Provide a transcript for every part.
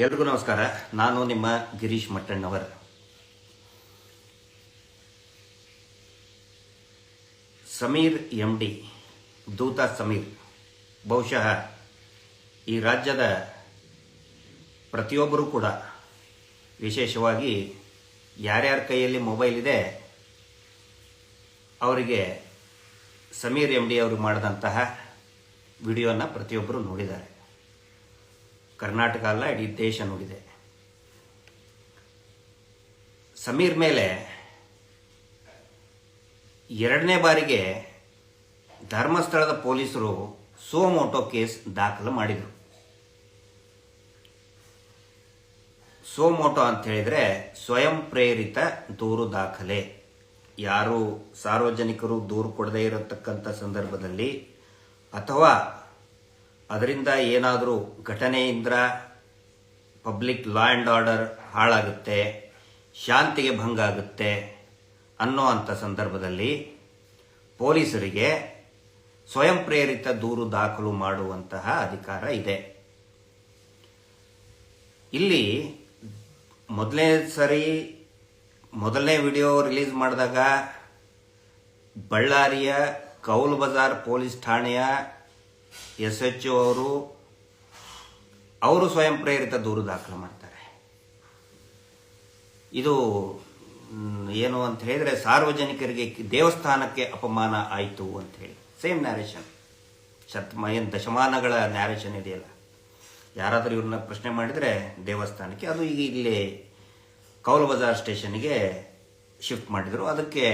ಎಲ್ರಿಗೂ ನಮಸ್ಕಾರ. ನಾನು ನಿಮ್ಮ ಗಿರೀಶ್ ಮಟ್ಟಣ್ಣವರ್. ಸಮೀರ್ MD, ದೂತ ಸಮೀರ್ ಬಹುಶಃ ಈ ರಾಜ್ಯದ ಪ್ರತಿಯೊಬ್ಬರೂ ಕೂಡ, ವಿಶೇಷವಾಗಿ ಯಾರ್ಯಾರ ಕೈಯಲ್ಲಿ ಮೊಬೈಲ್ ಇದೆ ಅವರಿಗೆ ಸಮೀರ್ MD ಅವರು ಮಾಡಿದಂತಹ ವಿಡಿಯೋನ ಪ್ರತಿಯೊಬ್ಬರು ನೋಡಿದ್ದಾರೆ. ಕರ್ನಾಟಕ ಅಲ್ಲ, ಇಡೀ ದೇಶ ನೋಡಿದೆ. ಸಮೀರ್ ಮೇಲೆ ಎರಡನೇ ಬಾರಿಗೆ ಧರ್ಮಸ್ಥಳದ ಪೊಲೀಸರು ಸೋಮೋಟೋ ಕೇಸ್ ದಾಖಲು ಮಾಡಿದರು. ಸೋಮೋಟೋ ಅಂತ ಹೇಳಿದರೆ ಸ್ವಯಂ ಪ್ರೇರಿತ ದೂರು ದಾಖಲೆ. ಯಾರು ಸಾರ್ವಜನಿಕರು ದೂರು ಕೊಡದೇ ಇರತಕ್ಕಂಥ ಸಂದರ್ಭದಲ್ಲಿ ಅಥವಾ ಅದರಿಂದ ಏನಾದರೂ ಘಟನೆಯಿಂದ ಪಬ್ಲಿಕ್ ಲಾ ಆ್ಯಂಡ್ ಆರ್ಡರ್ ಹಾಳಾಗುತ್ತೆ, ಶಾಂತಿಗೆ ಭಂಗ ಆಗುತ್ತೆ ಅನ್ನೋ ಅಂಥ ಸಂದರ್ಭದಲ್ಲಿ ಪೊಲೀಸರಿಗೆ ಸ್ವಯಂ ಪ್ರೇರಿತ ದೂರು ದಾಖಲು ಮಾಡುವಂತಹ ಅಧಿಕಾರ ಇದೆ. ಇಲ್ಲಿ ಮೊದಲನೇ ವಿಡಿಯೋ ರಿಲೀಸ್ ಮಾಡಿದಾಗ ಬಳ್ಳಾರಿಯ ಕೌಲ್ ಬಜಾರ್ ಪೊಲೀಸ್ ಠಾಣೆಯ SHO ಅವರು ಸ್ವಯಂ ಪ್ರೇರಿತ ದೂರು ದಾಖಲು ಮಾಡ್ತಾರೆ. ಇದು ಏನು ಅಂತ ಹೇಳಿದ್ರೆ ಸಾರ್ವಜನಿಕರಿಗೆ ದೇವಸ್ಥಾನಕ್ಕೆ ಅಪಮಾನ ಆಯಿತು ಅಂತ ಹೇಳಿ ಸೇಮ್ ನ್ಯಾರೇಷನ್, ಏನು ದಶಮಾನಗಳ ನ್ಯಾರೇಷನ್ ಇದೆಯಲ್ಲ. ಯಾರಾದರೂ ಇವ್ರನ್ನ ಪ್ರಶ್ನೆ ಮಾಡಿದರೆ ದೇವಸ್ಥಾನಕ್ಕೆ, ಅದು ಈಗ ಇಲ್ಲಿ ಕೌಲ್ ಬಜಾರ್ ಸ್ಟೇಷನ್ಗೆ ಶಿಫ್ಟ್ ಮಾಡಿದರು. ಅದಕ್ಕೆ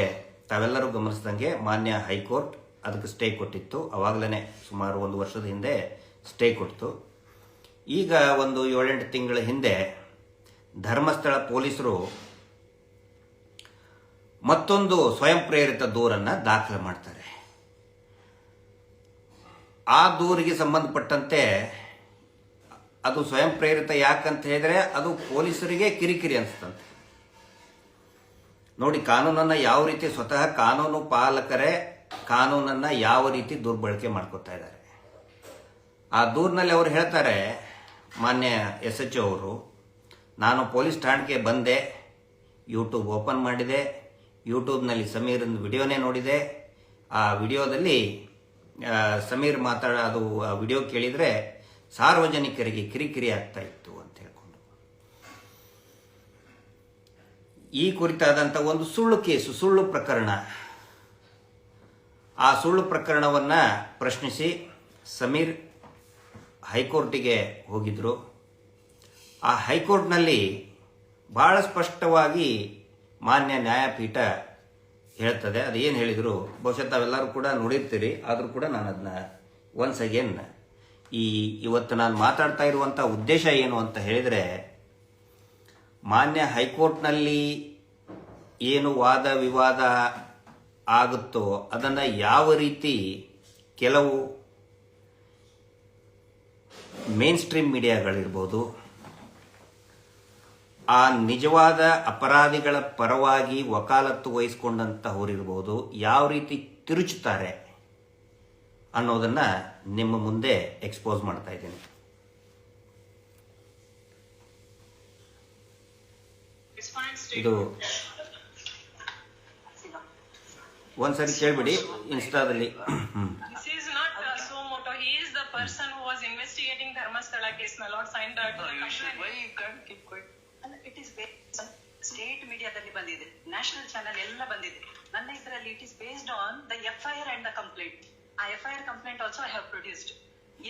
ತಾವೆಲ್ಲರೂ ಗಮನಿಸಿದಂಗೆ ಮಾನ್ಯ ಹೈಕೋರ್ಟ್ ಅದಕ್ಕೆ ಸ್ಟೇ ಕೊಟ್ಟಿತ್ತು. ಅವಾಗಲೇ ಸುಮಾರು 1 ವರ್ಷದ ಹಿಂದೆ ಸ್ಟೇ ಕೊಡ್ತು. ಈಗ ಒಂದು 7-8 ತಿಂಗಳ ಹಿಂದೆ ಧರ್ಮಸ್ಥಳ ಪೊಲೀಸರು ಮತ್ತೊಂದು ಸ್ವಯಂ ಪ್ರೇರಿತ ದೂರನ್ನು ದಾಖಲು ಮಾಡ್ತಾರೆ. ಆ ದೂರಿಗೆ ಸಂಬಂಧಪಟ್ಟಂತೆ ಅದು ಸ್ವಯಂ ಪ್ರೇರಿತ ಯಾಕಂತ ಹೇಳಿದ್ರೆ ಅದು ಪೊಲೀಸರಿಗೆ ಕಿರಿಕಿರಿ ಅನಿಸ್ತಂತೆ. ನೋಡಿ, ಕಾನೂನನ್ನು ಯಾವ ರೀತಿ ಸ್ವತಃ ಕಾನೂನು ಪಾಲಕರೇ ಕಾನೂನನ್ನು ಯಾವ ರೀತಿ ದುರ್ಬಳಕೆ ಮಾಡ್ಕೋತಾ ಇದ್ದಾರೆ. ಆ ದೂರಿನಲ್ಲಿ ಅವರು ಹೇಳ್ತಾರೆ, ಮಾನ್ಯ SHO ಅವರು, ನಾನು ಪೊಲೀಸ್ ಠಾಣೆಗೆ ಬಂದೆ, ಯೂಟ್ಯೂಬ್ ಓಪನ್ ಮಾಡಿದೆ, ಯೂಟ್ಯೂಬ್ನಲ್ಲಿ ಸಮೀರನ ವಿಡಿಯೋನೇ ನೋಡಿದೆ. ಆ ವಿಡಿಯೋದಲ್ಲಿ ಸಮೀರ್ ಅದು ಆ ವಿಡಿಯೋ ಕೇಳಿದರೆ ಸಾರ್ವಜನಿಕರಿಗೆ ಕಿರಿಕಿರಿ ಆಗ್ತಾ ಇತ್ತು ಅಂತ ಹೇಳ್ಕೊಂಡು ಈ ಕುರಿತಾದಂಥ ಒಂದು ಸುಳ್ಳು ಕೇಸು, ಸುಳ್ಳು ಪ್ರಕರಣ, ಆ ಸುಳ್ಳು ಪ್ರಕರಣವನ್ನು ಪ್ರಶ್ನಿಸಿ ಸಮೀರ್ ಹೈಕೋರ್ಟಿಗೆ ಹೋಗಿದ್ರು. ಆ ಹೈಕೋರ್ಟ್ನಲ್ಲಿ ಬಹಳ ಸ್ಪಷ್ಟವಾಗಿ ಈ ನ್ಯಾಯಪೀಠ ಹೇಳ್ತದೆ. ಅದೇನು ಹೇಳಿದರು ಬಹುಶಃ ತಾವೆಲ್ಲರೂ ಕೂಡ ನೋಡಿರ್ತೀರಿ. ಆದರೂ ಕೂಡ ನಾನು ಅದನ್ನ ಒನ್ಸ್ ಅಗೇನ್ ಇವತ್ತು ನಾನು ಮಾತಾಡ್ತಾ ಇರುವಂಥ ಉದ್ದೇಶ ಏನು ಅಂತ ಹೇಳಿದರೆ, ಮಾನ್ಯ ಹೈಕೋರ್ಟ್ನಲ್ಲಿ ಏನು ವಾದ ವಿವಾದ ಆಗುತ್ತೋ ಅದನ್ನು ಯಾವ ರೀತಿ ಕೆಲವು ಮೇನ್ ಸ್ಟ್ರೀಮ್ ಮೀಡಿಯಾಗಳಿರ್ಬೋದು, ಆ ನಿಜವಾದ ಅಪರಾಧಿಗಳ ಪರವಾಗಿ ವಕಾಲತ್ತು ವಹಿಸ್ಕೊಂಡಂತಹವರಿರ್ಬೋದು, ಯಾವ ರೀತಿ ತಿರುಚುತ್ತಾರೆ ಅನ್ನೋದನ್ನ ನಿಮ್ಮ ಮುಂದೆ ಎಕ್ಸ್ಪೋಸ್ ಮಾಡ್ತಾ ಇದ್ದೇನೆ. ಇದು ಒಂದ್ಸರಿ ಕೇಳ್ಬಿಡಿ ಇನ್ಸ್ಟಾದಲ್ಲಿ. Person who was investigating Dharmasthala case, my lord signed that. Why you can't keep quiet? It is based on state media dalli bandide, national channel ella bandide. Nanna idralli it is based on the FIR and the complaint. A FIR complaint also I have produced.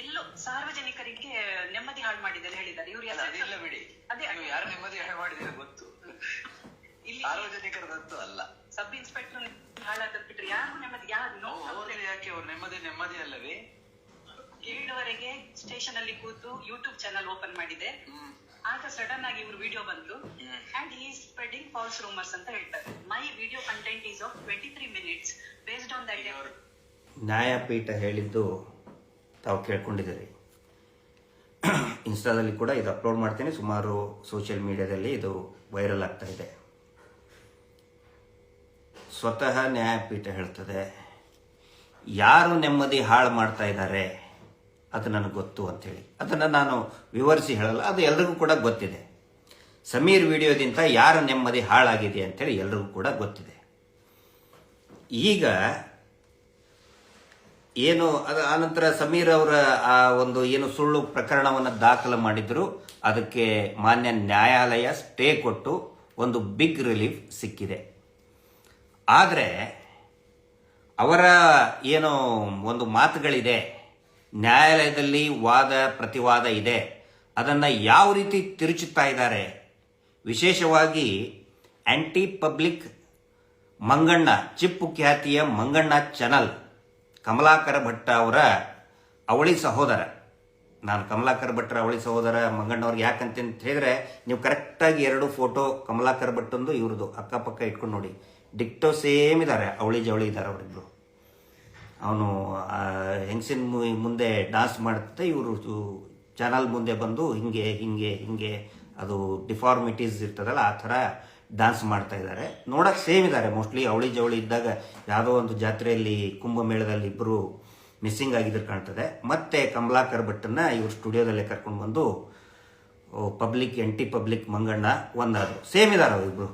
ಎಲ್ಲೋ ಸಾರ್ವಜನಿಕರಿಗೆ ನೆಮ್ಮದಿ ಹಾಳು ಮಾಡಿದ್ದಾರೆ ಹೇಳಿದ್ದಾರೆ ಇವರು. ಅದಿಲ್ಲ ಬಿಡಿ, ಅದೇ ಯಾರು ನೆಮ್ಮದಿ ಹಾಳು ಮಾಡಿದ್ದಾರೆ ಗೊತ್ತು, ಇಲ್ಲಿ ಸಾರ್ವಜನಿಕರದಂತೂ ಅಲ್ಲ. ಸಬ್ ಇನ್ಸ್ಪೆಕ್ಟರ್ ಹಾಳಾದ ಬಿಟ್ರೆ ಯಾರು ನೆಮ್ಮದಿ, ಯಾರು ಯಾಕೆ ಅವ್ರ ನೆಮ್ಮದಿ ಅಲ್ಲವೇ? 7ವರೆಗೆ ಸ್ಟೇಷನ್ ಅಲ್ಲಿ ಕೂತು ಯೂಟ್ಯೂಬ್ ಚಾನಲ್ ಓಪನ್ ಮಾಡಿದೆ. ಆಗ ಸಡನ್ ಆಗಿ ಇವ್ರ ವಿಡಿಯೋ ಬಂತು and he is spreading false rumours ಅಂತ ಹೇಳ್ತಾರೆ. My video content is of 23 minutes based on that. ನ್ಯಾಯಪೀಠ ಹೇಳಿದ್ದು ತಾವು ಕೇಳ್ಕೊಂಡಿದ್ದೀರಿ. ಇನ್ಸ್ಟಾದಲ್ಲಿ ಕೂಡ ಇದು ಅಪ್ಲೋಡ್ ಮಾಡ್ತೀನಿ. ಸುಮಾರು ಸೋಷಿಯಲ್ ಮೀಡಿಯಾದಲ್ಲಿ ಇದು ವೈರಲ್ ಆಗ್ತಾ ಇದೆ. ಸ್ವತಃ ನ್ಯಾಯಪೀಠ ಹೇಳ್ತದೆ, ಯಾರು ನೆಮ್ಮದಿ ಹಾಳು ಮಾಡ್ತಾ ಇದ್ದಾರೆ ಅದು ನನಗೆ ಗೊತ್ತು ಅಂಥೇಳಿ. ಅದನ್ನು ನಾನು ವಿವರಿಸಿ ಹೇಳಲ್ಲ, ಅದು ಎಲ್ರಿಗೂ ಕೂಡ ಗೊತ್ತಿದೆ. ಸಮೀರ್ ವಿಡಿಯೋದಿಂದ ಯಾರ ನೆಮ್ಮದಿ ಹಾಳಾಗಿದೆ ಅಂಥೇಳಿ ಎಲ್ರಿಗೂ ಕೂಡ ಗೊತ್ತಿದೆ. ಈಗ ಏನು ಅದು ಆನಂತರ ಸಮೀರ್ ಅವರ ಆ ಒಂದು ಏನು ಸುಳ್ಳು ಪ್ರಕರಣವನ್ನು ದಾಖಲು ಮಾಡಿದ್ರು, ಅದಕ್ಕೆ ಮಾನ್ಯ ನ್ಯಾಯಾಲಯ ಸ್ಟೇ ಕೊಟ್ಟು ಒಂದು ಬಿಗ್ ರಿಲೀಫ್ ಸಿಕ್ಕಿದೆ. ಆದರೆ ಅವರ ಏನೋ ಒಂದು ಮಾತುಗಳಿದೆ, ನ್ಯಾಯಾಲಯದಲ್ಲಿ ವಾದ ಪ್ರತಿವಾದ ಇದೆ, ಅದನ್ನು ಯಾವ ರೀತಿ ತಿರುಚುತ್ತಾ ಇದ್ದಾರೆ. ವಿಶೇಷವಾಗಿ ಆಂಟಿ ಪಬ್ಲಿಕ್ ಮಂಗಣ್ಣ, ಚಿಪ್ಪು ಖ್ಯಾತಿಯ ಮಂಗಣ್ಣ ಚಾನಲ್, ಕಮಲಾಕರ ಭಟ್ಟ ಅವರ ಅವಳಿ ಸಹೋದರ. ನಾನು ಕಮಲಾಕರ ಭಟ್ರ ಅವಳಿ ಸಹೋದರ ಮಂಗಣ್ಣವ್ರಿಗೆ ಯಾಕಂತ ಹೇಳಿದ್ರೆ, ನೀವು ಕರೆಕ್ಟಾಗಿ 2 ಫೋಟೋ ಕಮಲಾಕರ ಭಟ್ಟಂದು ಇವ್ರದ್ದು ಅಕ್ಕಪಕ್ಕ ಇಟ್ಕೊಂಡು ನೋಡಿ, ಡಿಕ್ಟೋ ಸೇಮ್ ಇದ್ದಾರೆ, ಅವಳಿ ಜವಳಿ ಇದ್ದಾರೆ ಅವರಿಬ್ರು. ಅವನು ಹೆಂಗಸಿನ ಮುಂದೆ ಡಾನ್ಸ್ ಮಾಡುತ್ತೆ, ಇವರು ಚಾನಲ್ ಮುಂದೆ ಬಂದು ಹಿಂಗೆ ಹಿಂಗೆ ಹಿಂಗೆ ಅದು ಡಿಫಾರ್ಮಿಟೀಸ್ ಇರ್ತದಲ್ಲ, ಆ ಥರ ಡ್ಯಾನ್ಸ್ ಮಾಡ್ತಾ ಇದ್ದಾರೆ. ನೋಡಕ್ಕೆ ಸೇಮ್ ಇದ್ದಾರೆ. ಮೋಸ್ಟ್ಲಿ ಅವಳಿ ಜವಳಿ ಇದ್ದಾಗ ಯಾವುದೋ ಒಂದು ಜಾತ್ರೆಯಲ್ಲಿ ಕುಂಭಮೇಳದಲ್ಲಿ ಇಬ್ಬರು ಮಿಸ್ಸಿಂಗ್ ಆಗಿದ್ರು ಕಾಣ್ತದೆ. ಮತ್ತೆ ಕಮಲಾಕರ್ ಭಟ್ಟನ್ನ ಇವ್ರು ಸ್ಟುಡಿಯೋದಲ್ಲೇ ಕರ್ಕೊಂಡು ಬಂದು ಪಬ್ಲಿಕ್ ಆಂಟಿ ಪಬ್ಲಿಕ್ ಮಂಗಣ್ಣ ಒಂದಾದರು. ಸೇಮ್ ಇದ್ದಾರೆ ಅವರಿಬ್ಬರು.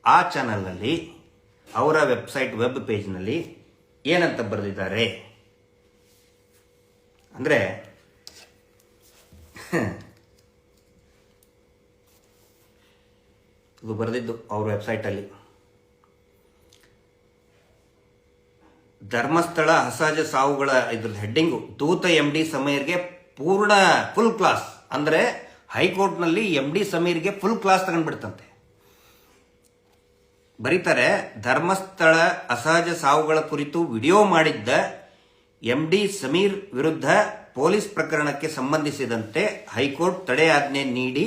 ಆ ಚಾನಲ್ನಲ್ಲಿ ಅವರ ವೆಬ್ಸೈಟ್ ವೆಬ್ ಪೇಜ್ನಲ್ಲಿ ಏನಂತ ಬರೆದಿದ್ದಾರೆ ಅಂದರೆ, ಇದು ಬರೆದಿದ್ದು ಅವ್ರ ವೆಬ್ಸೈಟಲ್ಲಿ, ಧರ್ಮಸ್ಥಳ ಅಸಹಜ ಸಾವುಗಳ ಇದ್ರದ್ದು ಹೆಡ್ಡಿಂಗು, ದೂತ MD ಸಮೀರ್ಗೆ ಫುಲ್ ಕ್ಲಾಸ್. ಅಂದರೆ ಹೈಕೋರ್ಟ್ನಲ್ಲಿ MD ಸಮೀರ್ಗೆ ಫುಲ್ ಕ್ಲಾಸ್ ತಗೊಂಡ್ಬಿಡ್ತಂತೆ. ಬರೀತಾರೆ, ಧರ್ಮಸ್ಥಳ ಅಸಹಜ ಸಾವುಗಳ ಕುರಿತು ವಿಡಿಯೋ ಮಾಡಿದ್ದ MD ಸಮೀರ್ ವಿರುದ್ಧ ಪೊಲೀಸ್ ಪ್ರಕರಣಕ್ಕೆ ಸಂಬಂಧಿಸಿದಂತೆ ಹೈಕೋರ್ಟ್ ತಡೆಯಾಜ್ಞೆ ನೀಡಿ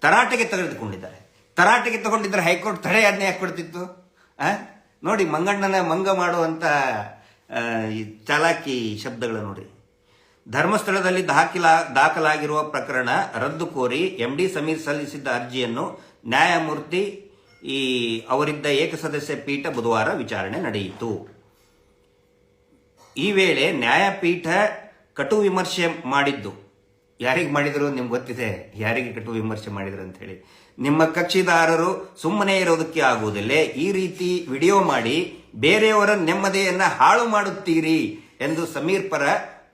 ತರಾಟೆಗೆ ತೆಗೆದುಕೊಂಡಿದ್ದಾರೆ. ತರಾಟೆಗೆ ತಗೊಂಡಿದ್ರೆ ಹೈಕೋರ್ಟ್ ತಡೆಯಾಜ್ಞೆ ಯಾಕೆ ಕೊಡ್ತಿತ್ತು? ನೋಡಿ, ಮಂಗಣ್ಣನ ಮಂಗ ಮಾಡುವಂತ ಚಾಲಾಕಿ ಶಬ್ದಗಳು ನೋಡಿ. ಧರ್ಮಸ್ಥಳದಲ್ಲಿ ದಾಖಲಾಗಿರುವ ಪ್ರಕರಣ ರದ್ದು ಕೋರಿ MD ಸಮೀರ್ ಸಲ್ಲಿಸಿದ್ದ ಅರ್ಜಿಯನ್ನು ನ್ಯಾಯಮೂರ್ತಿ ಅವರಿದ್ದ ಏಕಸದಸ್ಯ ಪೀಠ ಬುಧವಾರ ವಿಚಾರಣೆ ನಡೆಯಿತು. ಈ ವೇಳೆ ನ್ಯಾಯಪೀಠ ಕಟು ವಿಮರ್ಶೆ ಮಾಡಿದ್ದು, ಯಾರಿಗೆ ಮಾಡಿದ್ರು ನಿಮ್ಗೆ ಗೊತ್ತಿದೆ, ಯಾರಿಗೆ ಕಟು ವಿಮರ್ಶೆ ಮಾಡಿದ್ರು ಅಂತ ಹೇಳಿ. ನಿಮ್ಮ ಕಕ್ಷಿದಾರರು ಸುಮ್ಮನೆ ಇರೋದಕ್ಕೆ ಆಗುವುದಿಲ್ಲ, ಈ ರೀತಿ ವಿಡಿಯೋ ಮಾಡಿ ಬೇರೆಯವರ ನೆಮ್ಮದಿಯನ್ನ ಹಾಳು ಮಾಡುತ್ತೀರಿ ಎಂದು ಸಮೀರ್ ಪರ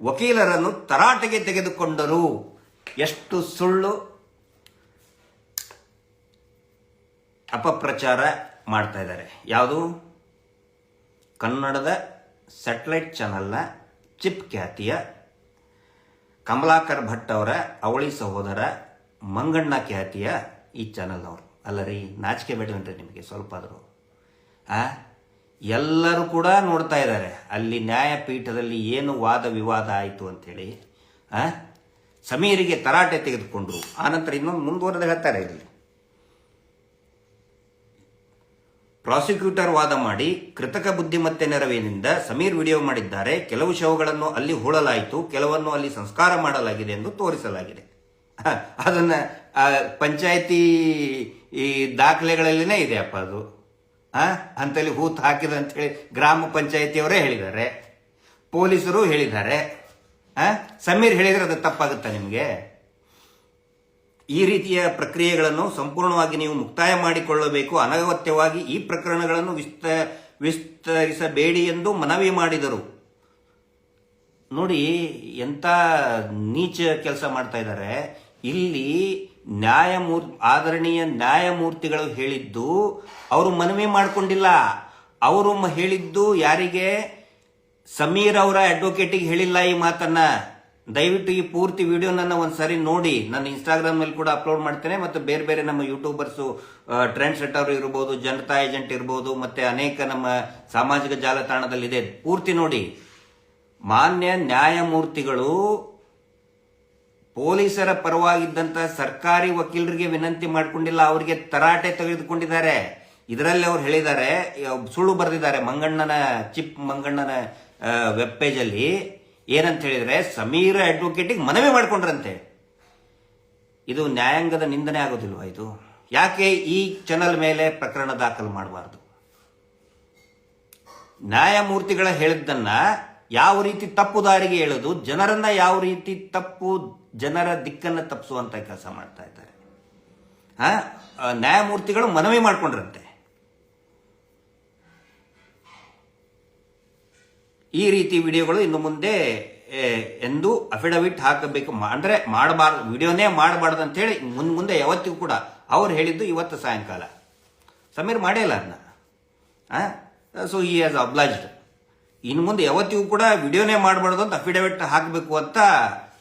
ವಕೀಲರನ್ನು ತರಾಟೆಗೆ ತೆಗೆದುಕೊಂಡರು. ಎಷ್ಟು ಸುಳ್ಳು ಅಪಪ್ರಚಾರ ಮಾಡ್ತಾ ಇದ್ದಾರೆ. ಯಾವುದು? ಕನ್ನಡದ ಸ್ಯಾಟಲೈಟ್ ಚಾನಲ್ನ ಚಿಪ್ ಖ್ಯಾತಿಯ ಕಮಲಾಕರ್ ಭಟ್ ಅವರ ಅವಳಿ ಸಹೋದರ ಮಂಗಣ್ಣ ಖ್ಯಾತಿಯ ಈ ಚಾನಲ್ ಅವರು. ಅಲ್ಲರಿ, ನಾಚಿಕೆ ಬೇಡವೇನ್ರಿ ನಿಮಗೆ ಸ್ವಲ್ಪ ಆದರೂ? ಎಲ್ಲರೂ ಕೂಡ ನೋಡ್ತಾ ಇದ್ದಾರೆ ಅಲ್ಲಿ ನ್ಯಾಯಪೀಠದಲ್ಲಿ ಏನು ವಾದ ವಿವಾದ ಆಯಿತು ಅಂಥೇಳಿ. ಸಮೀರಿಗೆ ತರಾಟೆ ತೆಗೆದುಕೊಂಡ್ರು. ಆನಂತರ ಇನ್ನೊಂದು ಮುಂದುವರೆದ ಹೇಳ್ತಾರೆ ಇಲ್ಲಿ, ಪ್ರಾಸಿಕ್ಯೂಟರ್ ವಾದ ಮಾಡಿ ಕೃತಕ ಬುದ್ಧಿಮತ್ತೆ ನೆರವಿನಿಂದ ಸಮೀರ್ ವಿಡಿಯೋ ಮಾಡಿದ್ದಾರೆ. ಕೆಲವು ಶವಗಳನ್ನು ಅಲ್ಲಿ ಹೂಳಲಾಯಿತು, ಕೆಲವನ್ನು ಅಲ್ಲಿ ಸಂಸ್ಕಾರ ಮಾಡಲಾಗಿದೆ ಎಂದು ತೋರಿಸಲಾಗಿದೆ. ಅದನ್ನ ಪಂಚಾಯತಿ ಈ ದಾಖಲೆಗಳಲ್ಲಿನೇ ಇದೆಯಪ್ಪ ಅದು. ಅಂತಲ್ಲಿ ಹೂತ್ ಹಾಕಿದ ಅಂತ ಹೇಳಿ ಗ್ರಾಮ ಪಂಚಾಯತಿಯವರೇ ಹೇಳಿದ್ದಾರೆ, ಪೊಲೀಸರು ಹೇಳಿದ್ದಾರೆ. ಸಮೀರ್ ಹೇಳಿದ್ರೆ ಅದು ತಪ್ಪಾಗುತ್ತಾ ನಿಮಗೆ? ಈ ರೀತಿಯ ಪ್ರಕ್ರಿಯೆಗಳನ್ನು ಸಂಪೂರ್ಣವಾಗಿ ನೀವು ಮುಕ್ತಾಯ ಮಾಡಿಕೊಳ್ಳಬೇಕು. ಅನಗತ್ಯವಾಗಿ ಈ ಪ್ರಕರಣಗಳನ್ನು ವಿಸ್ತರಿಸಬೇಡಿ ಎಂದು ಮನವಿ ಮಾಡಿದರು. ನೋಡಿ, ಎಂತ ನೀಚ ಕೆಲಸ ಮಾಡ್ತಾ ಇದ್ದಾರೆ ಇಲ್ಲಿ. ಆದರಣೀಯ ನ್ಯಾಯಮೂರ್ತಿಗಳು ಹೇಳಿದ್ದು ಅವರು ಮನವಿ ಮಾಡಿಕೊಂಡಿಲ್ಲ. ಅವರು ಹೇಳಿದ್ದು ಯಾರಿಗೆ? ಸಮೀರ್ ಅವರ ಅಡ್ವೊಕೇಟಿಗೆ ಹೇಳಿಲ್ಲ ಈ ಮಾತನ್ನ. ದಯವಿಟ್ಟು ಈ ಪೂರ್ತಿ ವಿಡಿಯೋನ ಒಂದ್ಸರಿ ನೋಡಿ. ನಾನು ಇನ್ಸ್ಟಾಗ್ರಾಮ್ ನಲ್ಲಿ ಕೂಡ ಅಪ್ಲೋಡ್ ಮಾಡ್ತೇನೆ, ಮತ್ತು ಬೇರೆ ಬೇರೆ ನಮ್ಮ ಯೂಟ್ಯೂಬರ್ಸು, ಟ್ರೆಂಡ್ ಸೆಟ್ಟರ್ ಇರ್ಬೋದು, ಜನತಾ ಏಜೆಂಟ್ ಇರ್ಬೋದು, ಮತ್ತೆ ಅನೇಕ ನಮ್ಮ ಸಾಮಾಜಿಕ ಜಾಲತಾಣದಲ್ಲಿದೆ, ಪೂರ್ತಿ ನೋಡಿ. ಮಾನ್ಯ ನ್ಯಾಯಮೂರ್ತಿಗಳು ಪೊಲೀಸರ ಪರವಾಗಿದ್ದಂತ ಸರ್ಕಾರಿ ವಕೀಲರಿಗೆ ವಿನಂತಿ ಮಾಡಿಕೊಂಡಿಲ್ಲ, ಅವರಿಗೆ ತರಾಟೆ ತೆಗೆದುಕೊಂಡಿದ್ದಾರೆ. ಇದರಲ್ಲಿ ಅವ್ರು ಹೇಳಿದ್ದಾರೆ, ಸುಳ್ಳು ಬರೆದಿದ್ದಾರೆ ಚಿಪ್ ಮಂಗಣ್ಣನ ವೆಬ್ ಪೇಜ್ ಅಲ್ಲಿ. ಏನಂತ ಹೇಳಿದ್ರೆ, ಸಮೀರ್ ಅಡ್ವೊಕೇಟಿಗೆ ಮನವಿ ಮಾಡಿಕೊಂಡ್ರಂತೆ. ಇದು ನ್ಯಾಯಾಂಗದ ನಿಂದನೆ ಆಗೋದಿಲ್ವಾ? ಇದು ಯಾಕೆ ಈ ಚಾನಲ್ ಮೇಲೆ ಪ್ರಕರಣ ದಾಖಲು ಮಾಡಬಾರದು? ನ್ಯಾಯಮೂರ್ತಿಗಳ ಹೇಳಿದ್ದನ್ನ ಯಾವ ರೀತಿ ತಪ್ಪು ದಾರಿಗೆ ಎಳೆದು ಜನರನ್ನ ಯಾವ ರೀತಿ ಜನರ ದಿಕ್ಕನ್ನು ತಪ್ಪಿಸುವಂತ ಕೆಲಸ ಮಾಡ್ತಾ ಇದ್ದಾರೆ. ನ್ಯಾಯಮೂರ್ತಿಗಳು ಮನವಿ ಮಾಡ್ಕೊಂಡ್ರಂತೆ, ಈ ರೀತಿ ವಿಡಿಯೋಗಳು ಇನ್ನು ಮುಂದೆ ಎಂದು ಅಫಿಡವಿಟ್ ಹಾಕಬೇಕು, ಅಂದ್ರೆ ಮಾಡಬಾರ್ದು, ವಿಡಿಯೋನೇ ಮಾಡಬಾರ್ದು ಅಂತ ಹೇಳಿ ಮುಂದೆ ಯಾವತ್ತಿಗೂ ಕೂಡ ಅವ್ರು ಹೇಳಿದ್ದು ಇವತ್ತು ಸಾಯಂಕಾಲ. ಸಮೀರ್ ಮಾಡೇ ಇಲ್ಲ ಅದನ್ನ. ಸೊ ಈ ಹ್ಯಾಸ್ ಅಬ್ಲೈಜ್ಡ್. ಇನ್ನು ಮುಂದೆ ಯಾವತ್ತಿಗೂ ಕೂಡ ವಿಡಿಯೋನೇ ಮಾಡಬಾರ್ದು ಅಂತ ಅಫಿಡವಿಟ್ ಹಾಕಬೇಕು ಅಂತ